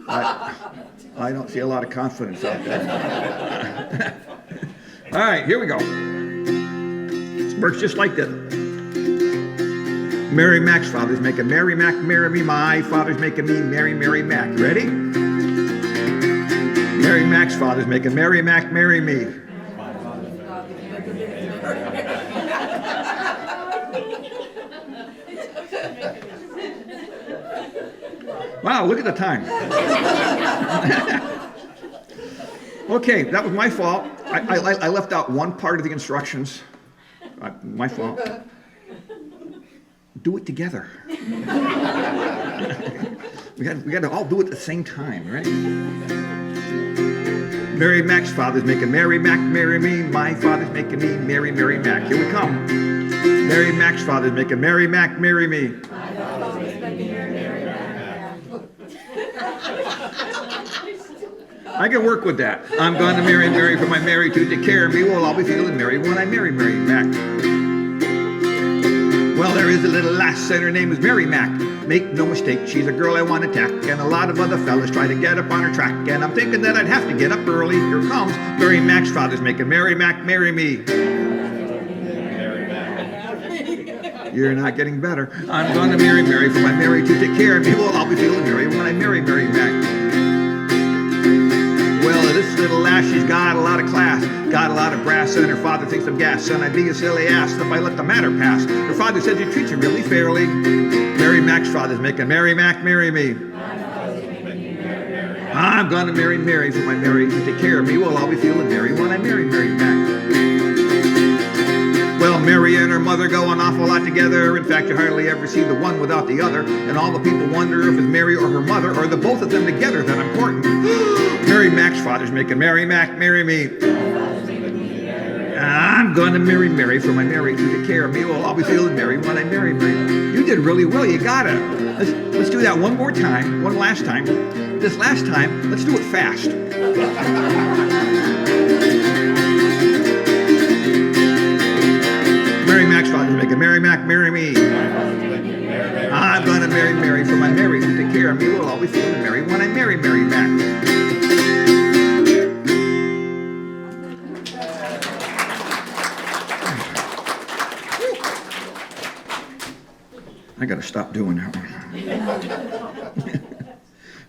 I don't see a lot of confidence out there. All right, here we go. It works just like this. Mary Mac's father's making Mary Mac marry me. My father's making me Mary Mary Mac. Ready? Mary Mac's father's making Mary Mac marry me. Wow, look at the time. Okay, that was my fault. I left out one part of the instructions. My fault. Do it together. we got to all do it at the same time, right? Mary Mac's father's making Mary Mac marry me. My father's making me Mary Mary Mac. Here we come. Mary Mac's father's making Mary Mac marry me. My father's making Mary Mac. I can work with that. I'm going to marry Mary for my Mary to take care of me. Well, I'll be feeling Mary when I marry Mary Mac. Well, there is a little lass and her name is Mary Mac. Make no mistake, she's a girl I want to tack, and a lot of other fellas try to get up on her track, and I'm thinking that I'd have to get up early. Here comes Mary Mac's father's making Mary Mac marry me. You're not getting better. I'm going to marry Mary for my Mary to take care of me. Well, I'll be feeling Mary when I marry Mary Mac. Well, this little lass, she's got a lot of class, got a lot of brass, and her father thinks I'm gas, and I'd be a silly ass if I let the matter pass. Her father says he treats her really fairly. Mary Mac's father's making Mary Mac marry me. I'm going to marry Mary for my Mary to take care of me. Well, I'll be feeling Mary when I marry Mary Mac. Well, Mary and her mother go an awful lot together. In fact, you hardly ever see the one without the other. And all the people wonder if it's Mary or her mother or the both of them together that important. Mary Mac's father's making Mary Mac marry me. I'm going to marry Mary for my Mary to take care of me. Well, I'll be feeling Mary when I marry Mary. You did really well. You got it. Let's do that one more time. One last time. This last time, let's do it fast. Mary Mac's father's making Mary Mac marry me. I'm going to marry Mary for my Mary to take care of me. Well, I'll be feeling Mary when I marry Mary Mac. I got to stop doing that one.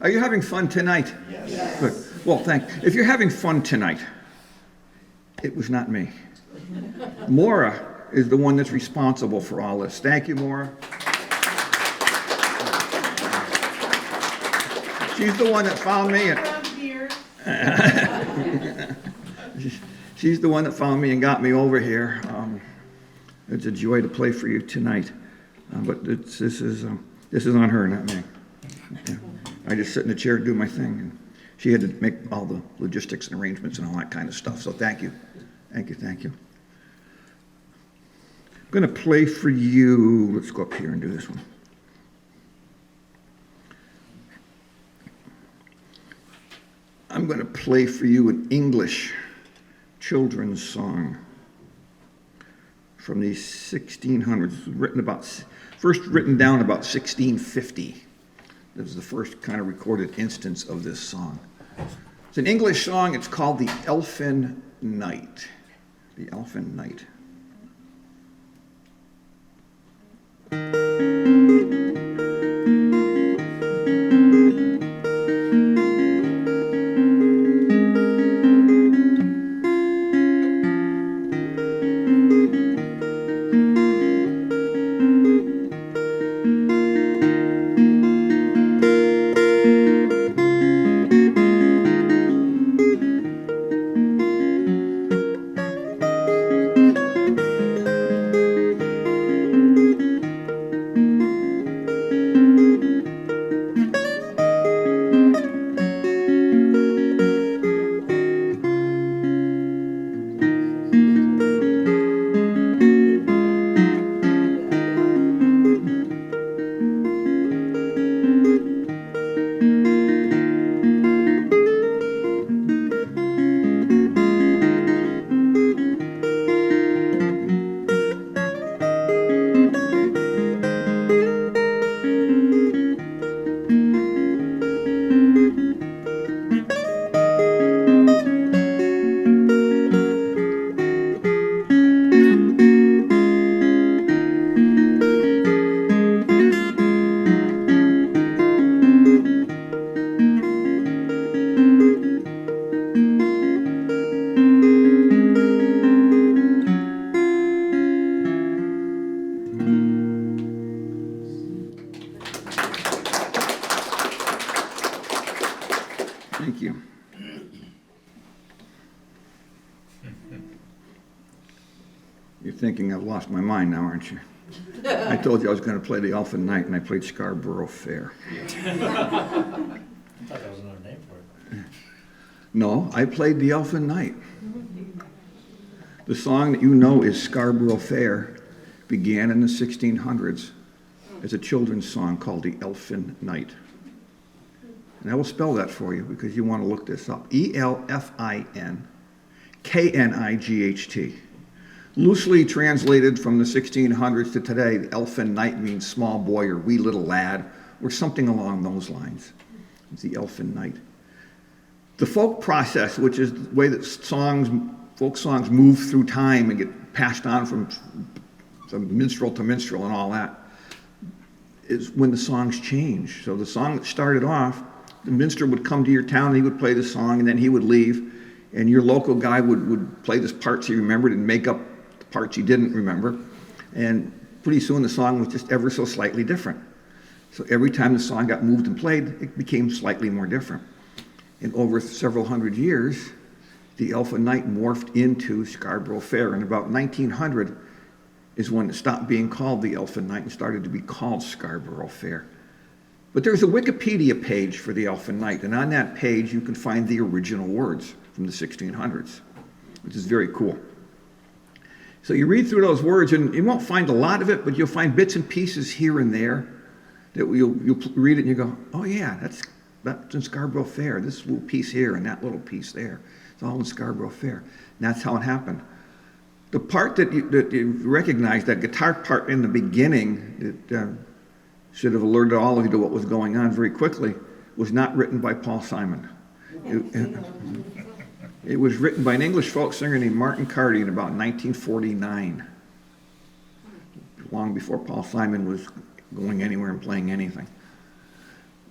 Are you having fun tonight? Yes. Good. Well, if you're having fun tonight, it was not me. Maura is the one that's responsible for all this. Thank you, Maura. She's the one that found me. She's the one that found me and got me over here. It's a joy to play for you tonight. But this is on her, not me. Yeah. I just sit in the chair and do my thing. And she had to make all the logistics and arrangements and all that kind of stuff. So thank you. Thank you. I'm going to play for you. Let's go up here and do this one. I'm going to play for you an English children's song from the 1600s, first written down about 1650. This is the first kind of recorded instance of this song. It's an English song. It's called The Elfin Knight. The Elfin Knight. Thank you. You're thinking I've lost my mind now, aren't you? I told you I was going to play the Elfin Knight, and I played Scarborough Fair. I thought that was another name for it. No, I played the Elfin Knight. The song that you know is Scarborough Fair began in the 1600s as a children's song called the Elfin Knight. And I will spell that for you because you want to look this up. Elfinknight. Loosely translated from the 1600s to today, the Elfin Knight means small boy or wee little lad or something along those lines. It's the Elfin Knight. The folk process, which is the way that folk songs move through time and get passed on from minstrel to minstrel and all that, is when the songs change. So the song that started off, the minstrel would come to your town and he would play the song and then he would leave, and your local guy would play the parts he remembered and make up the parts he didn't remember, and pretty soon the song was just ever so slightly different. So every time the song got moved and played, it became slightly more different. And over several hundred years, the Elfin Knight morphed into Scarborough Fair. And about 1900 is when it stopped being called the Elfin Knight and started to be called Scarborough Fair. But there's a Wikipedia page for the Elfin Knight, and on that page you can find the original words from the 1600s, which is very cool. So you read through those words, and you won't find a lot of it, but you'll find bits and pieces here and there that you'll read it and you go, oh yeah, that's in Scarborough Fair. This little piece here and that little piece there. It's all in Scarborough Fair. And that's how it happened. The part that you recognize, that guitar part in the beginning, that should have alerted all of you to what was going on very quickly, was not written by Paul Simon. It was written by an English folk singer named Martin Carty in about 1949, long before Paul Simon was going anywhere and playing anything.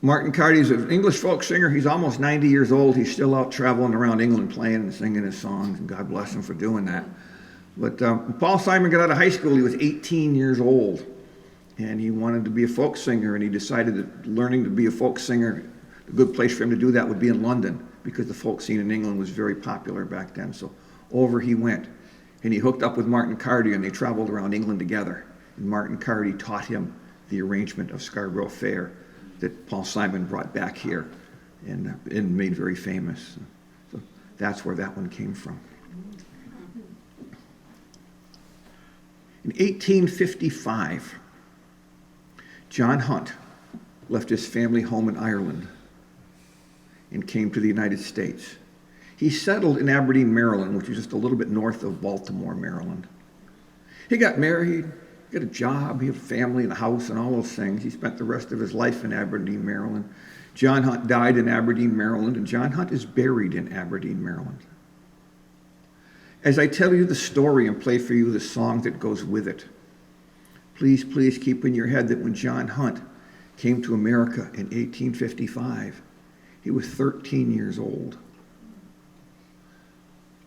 Martin Carty is an English folk singer. He's almost 90 years old. He's still out traveling around England playing and singing his songs, and God bless him for doing that. But when Paul Simon got out of high school, he was 18 years old, and he wanted to be a folk singer, and he decided that learning to be a folk singer, a good place for him to do that would be in London, because the folk scene in England was very popular back then. So over he went, and he hooked up with Martin Carty, and they traveled around England together. And Martin Carty taught him the arrangement of Scarborough Fair that Paul Simon brought back here and made very famous. So that's where that one came from. In 1855, John Hunt left his family home in Ireland and came to the United States. He settled in Aberdeen, Maryland, which is just a little bit north of Baltimore, Maryland. He got married, got a job, he had a family and a house and all those things. He spent the rest of his life in Aberdeen, Maryland. John Hunt died in Aberdeen, Maryland, and John Hunt is buried in Aberdeen, Maryland. As I tell you the story and play for you the song that goes with it, please keep in your head that when John Hunt came to America in 1855, he was 13 years old.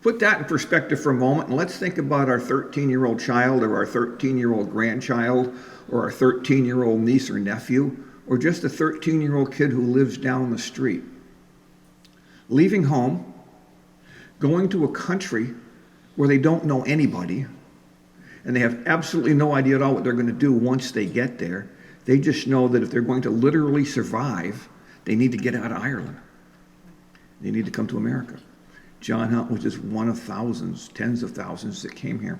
Put that in perspective for a moment, and let's think about our 13-year-old child or our 13-year-old grandchild or our 13-year-old niece or nephew or just a 13-year-old kid who lives down the street. Leaving home, going to a country where they don't know anybody, and they have absolutely no idea at all what they're going to do once they get there. They just know that if they're going to literally survive, they need to get out of Ireland. They need to come to America. John Hunt was just one of thousands, tens of thousands that came here.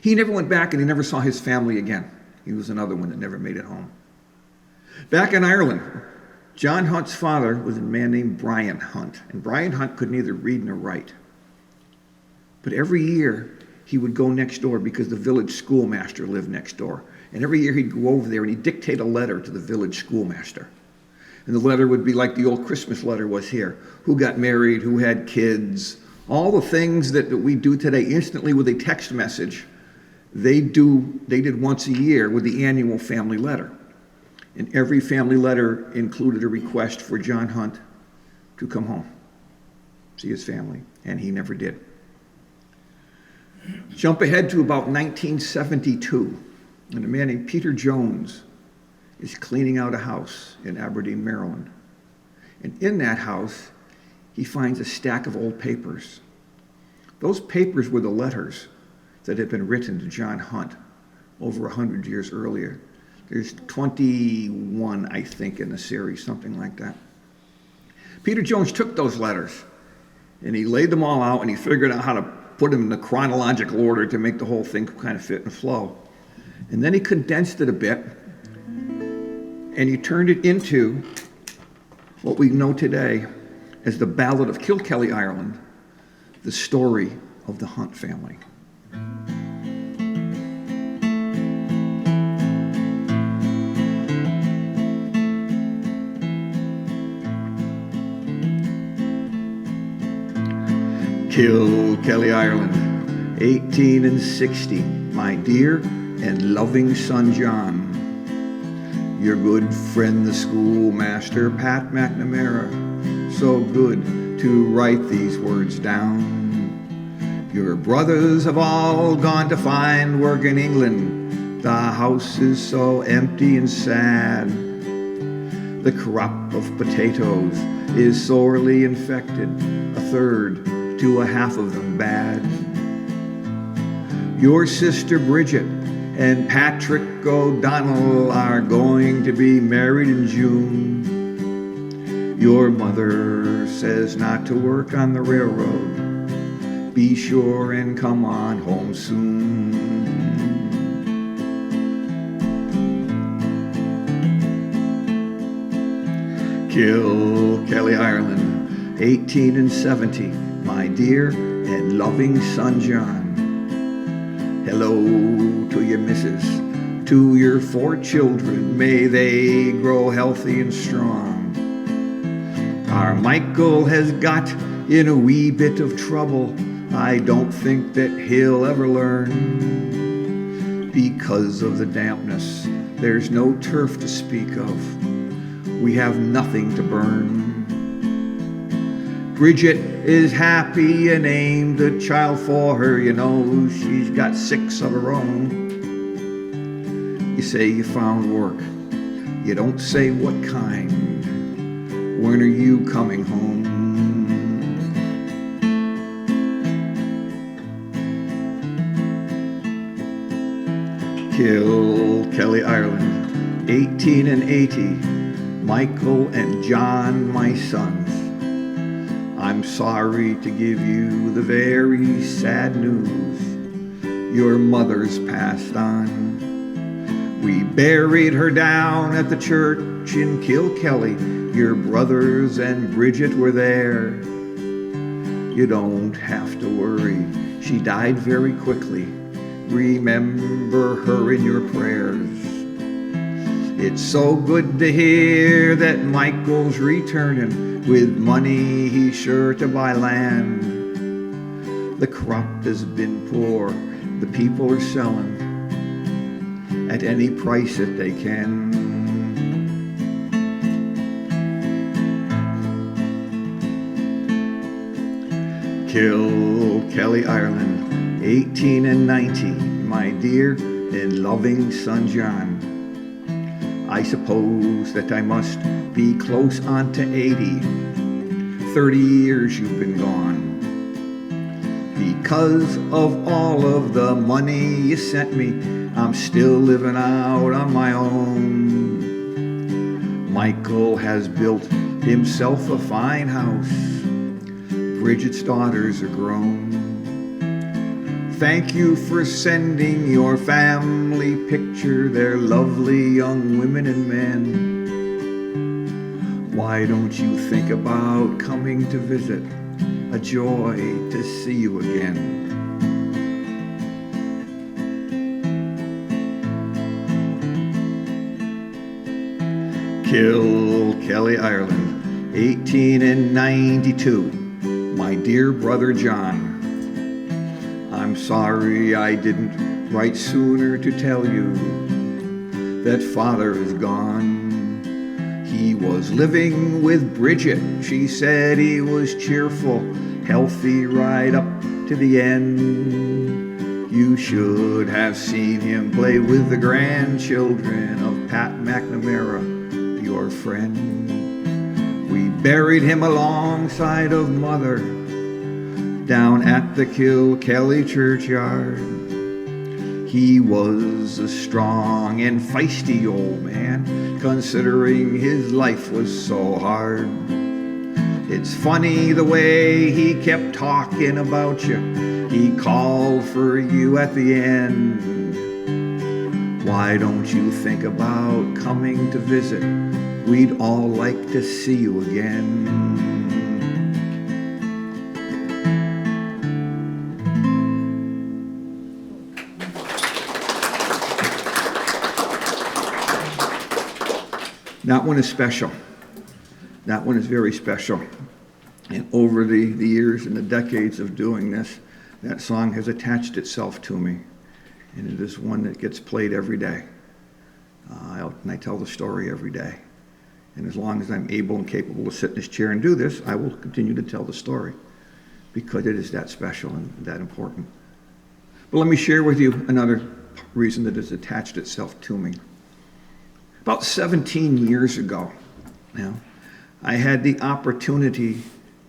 He never went back and he never saw his family again. He was another one that never made it home. Back in Ireland, John Hunt's father was a man named Brian Hunt, and Brian Hunt could neither read nor write. But every year he would go next door because the village schoolmaster lived next door. And every year he'd go over there and he'd dictate a letter to the village schoolmaster. And the letter would be like the old Christmas letter was here. Who got married, who had kids, all the things that we do today instantly with a text message, they did once a year with the annual family letter. And every family letter included a request for John Hunt to come home, see his family, and he never did. Jump ahead to about 1972, and a man named Peter Jones is cleaning out a house in Aberdeen, Maryland. And in that house, he finds a stack of old papers. Those papers were the letters that had been written to John Hunt over 100 years earlier. There's 21, I think, in the series, something like that. Peter Jones took those letters and he laid them all out and he figured out how to put them in the chronological order to make the whole thing kind of fit and flow. And then he condensed it a bit and he turned it into what we know today as the Ballad of Kilkelly, Ireland, the story of the Hunt family. Kilkelly, Ireland, 1860, my dear and loving son John. Your good friend the schoolmaster Pat McNamara, so good to write these words down. Your brothers have all gone to find work in England. The house is so empty and sad. The crop of potatoes is sorely infected, a third to a half of them bad. Your sister Bridget and Patrick O'Donnell are going to be married in June. Your mother says not to work on the railroad. Be sure and come on home soon. Kilkelly, Ireland, 1870, my dear and loving son John. Hello to your missus, to your 4 children, may they grow healthy and strong. Our Michael has got in a wee bit of trouble, I don't think that he'll ever learn. Because of the dampness, there's no turf to speak of, we have nothing to burn. Bridget is happy and named a child for her, you know, she's got 6 of her own. You say you found work, you don't say what kind. When are you coming home? Kilkelly, Ireland, 1880, Michael and John, my sons. I'm sorry to give you the very sad news. Your mother's passed on. We buried her down at the church in Kilkelly. Your brothers and Bridget were there. You don't have to worry, she died very quickly. Remember her in your prayers. It's so good to hear that Michael's returning. With money he's sure to buy land. The crop has been poor, the people are selling at any price that they can. Kilkelly, Ireland, 1890, my dear and loving son John. I suppose that I must be close on to 80. 30 years you've been gone. Because of all of the money you sent me, I'm still living out on my own. Michael has built himself a fine house. Bridget's daughters are grown. Thank you for sending your family picture. They're lovely young women and men. Why don't you think about coming to visit? A joy to see you again. Kilkelly, Ireland, 1892, my dear brother John. I'm sorry I didn't write sooner to tell you that father is gone. He was living with Bridget. She said he was cheerful, healthy right up to the end. You should have seen him play with the grandchildren of Pat McNamara, your friend. We buried him alongside of Mother down at the Kilkelly churchyard. He was a strong and feisty old man, considering his life was so hard. It's funny the way he kept talking about you. He called for you at the end. Why don't you think about coming to visit? We'd all like to see you again. That one is special. That one is very special. And over the years and the decades of doing this, that song has attached itself to me. And it is one that gets played every day. And I tell the story every day. And as long as I'm able and capable to sit in this chair and do this, I will continue to tell the story because it is that special and that important. But let me share with you another reason that it's attached itself to me. About 17 years ago now, I had the opportunity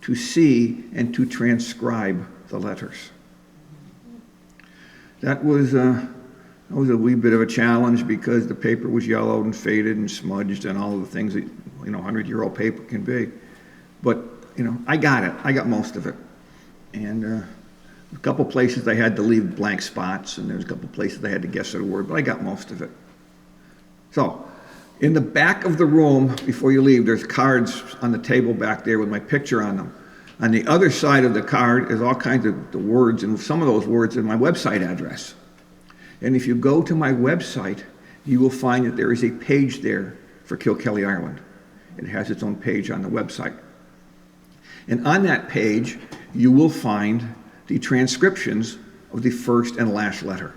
to see and to transcribe the letters. That was a wee bit of a challenge because the paper was yellowed and faded and smudged and all of the things that 100-year-old paper can be. But I got it. I got most of it. And a couple places I had to leave blank spots, and there's a couple places I had to guess at a word, but I got most of it. So, in the back of the room, before you leave, there's cards on the table back there with my picture on them. On the other side of the card is all kinds of the words, and some of those words are my website address. And if you go to my website, you will find that there is a page there for Kilkelly, Ireland. It has its own page on the website. And on that page, you will find the transcriptions of the first and last letter.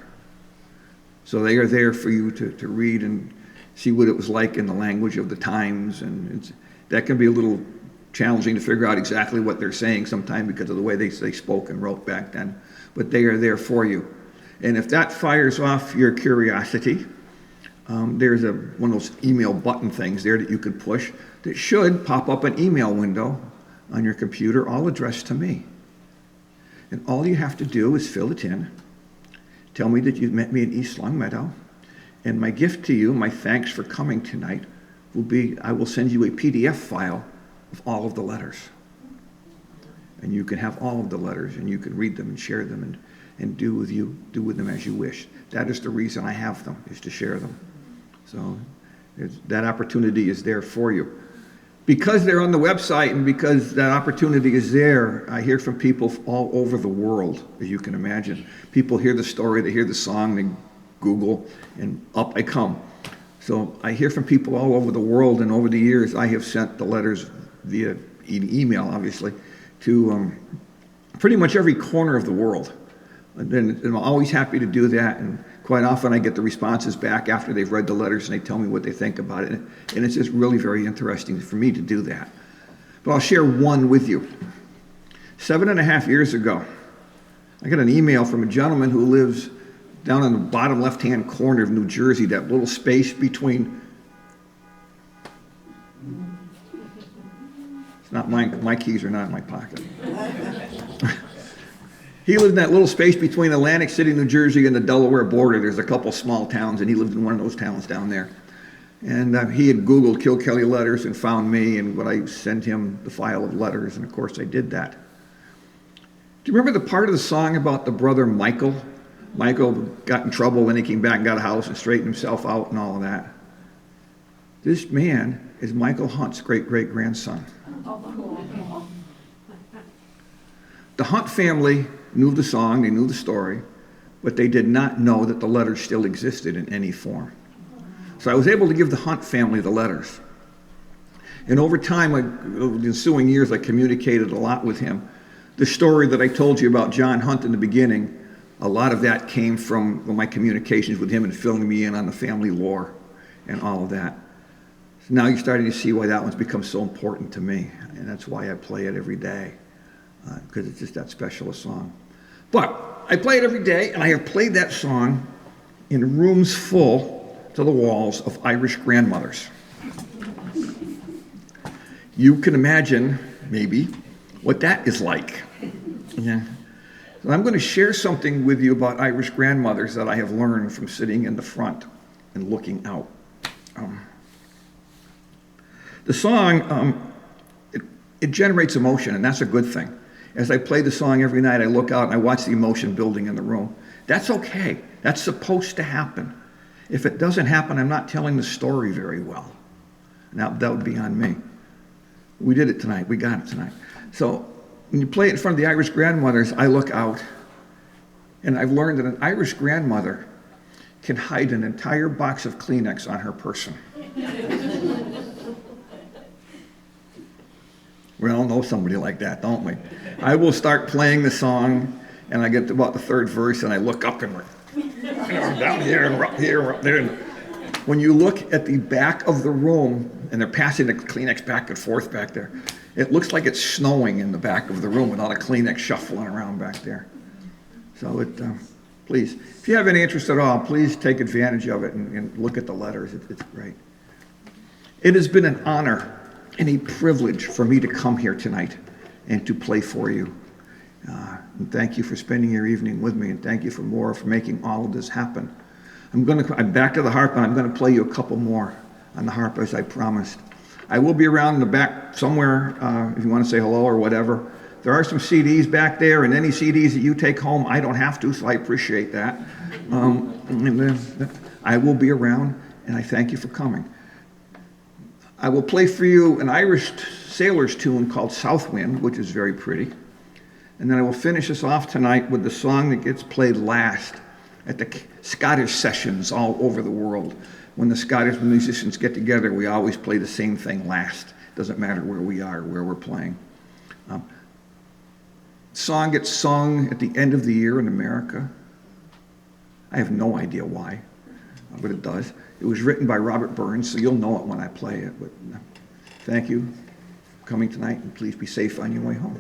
So they are there for you to read and see what it was like in the language of the times. And that can be a little challenging to figure out exactly what they're saying sometimes because of the way they spoke and wrote back then. But they are there for you. And if that fires off your curiosity, there's one of those email button things there that you could push that should pop up an email window on your computer, all addressed to me. And all you have to do is fill it in, tell me that you've met me in East Longmeadow, and my gift to you, my thanks for coming tonight, will be I will send you a PDF file of all of the letters. And you can have all of the letters, and you can read them and share them and do with them as you wish. That is the reason I have them, is to share them. So that opportunity is there for you. Because they're on the website and because that opportunity is there, I hear from people all over the world, as you can imagine. People hear the story, they hear the song, they Google, and up I come. So I hear from people all over the world, and over the years I have sent the letters via email, obviously, to pretty much every corner of the world. And I'm always happy to do that, and quite often I get the responses back after they've read the letters and they tell me what they think about it. And it's just really very interesting for me to do that. But I'll share one with you. 7.5 years ago, I got an email from a gentleman who lives down in the bottom left-hand corner of New Jersey, that little space between, it's not mine, my keys are not in my pocket. He lived in that little space between Atlantic City, New Jersey, and the Delaware border. There's a couple small towns, and he lived in one of those towns down there. And he had Googled Kilkelly letters and found me, and would I send him the file of letters, and of course I did that. Do you remember the part of the song about the brother Michael? Michael got in trouble, then he came back and got a house and straightened himself out and all of that. This man is Michael Hunt's great-great-grandson. The Hunt family knew the song, they knew the story, but they did not know that the letters still existed in any form. So I was able to give the Hunt family the letters. And over time, over the ensuing years, I communicated a lot with him. The story that I told you about John Hunt in the beginning, a lot of that came from my communications with him and filling me in on the family lore and all of that. So now you're starting to see why that one's become so important to me, and that's why I play it every day, because it's just that special a song. But I play it every day, and I have played that song in rooms full to the walls of Irish grandmothers. You can imagine, maybe, what that is like. Yeah. So I'm going to share something with you about Irish grandmothers that I have learned from sitting in the front and looking out. The song, it generates emotion, and that's a good thing. As I play the song every night, I look out and I watch the emotion building in the room. That's okay. That's supposed to happen. If it doesn't happen, I'm not telling the story very well. Now, that would be on me. We did it tonight. We got it tonight. So when you play it in front of the Irish grandmothers, I look out, and I've learned that an Irish grandmother can hide an entire box of Kleenex on her person. We all know somebody like that, don't we? I will start playing the song, and I get to about the third verse, and I look up, and we're down here and up here and up there. And when you look at the back of the room, and they're passing the Kleenex back and forth back there, it looks like it's snowing in the back of the room with all the Kleenex shuffling around back there. So please, if you have any interest at all, please take advantage of it and look at the letters. It's great. It has been an honor and a privilege for me to come here tonight and to play for you. And thank you for spending your evening with me, and thank you for making all of this happen. I'm back to the harp, and I'm going to play you a couple more on the harp as I promised. I will be around in the back somewhere if you want to say hello or whatever. There are some CDs back there, and any CDs that you take home, I don't have to, so I appreciate that. I will be around, and I thank you for coming. I will play for you an Irish sailors tune called South Wind, which is very pretty. And then I will finish us off tonight with the song that gets played last at the Scottish sessions all over the world. When the Scottish musicians get together, we always play the same thing last. Doesn't matter where we are, where we're playing. The song gets sung at the end of the year in America. I have no idea why, but it does. It was written by Robert Burns, so you'll know it when I play it. But thank you for coming tonight, and please be safe on your way home.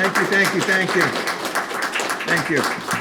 Thank you, thank you, thank you. Thank you.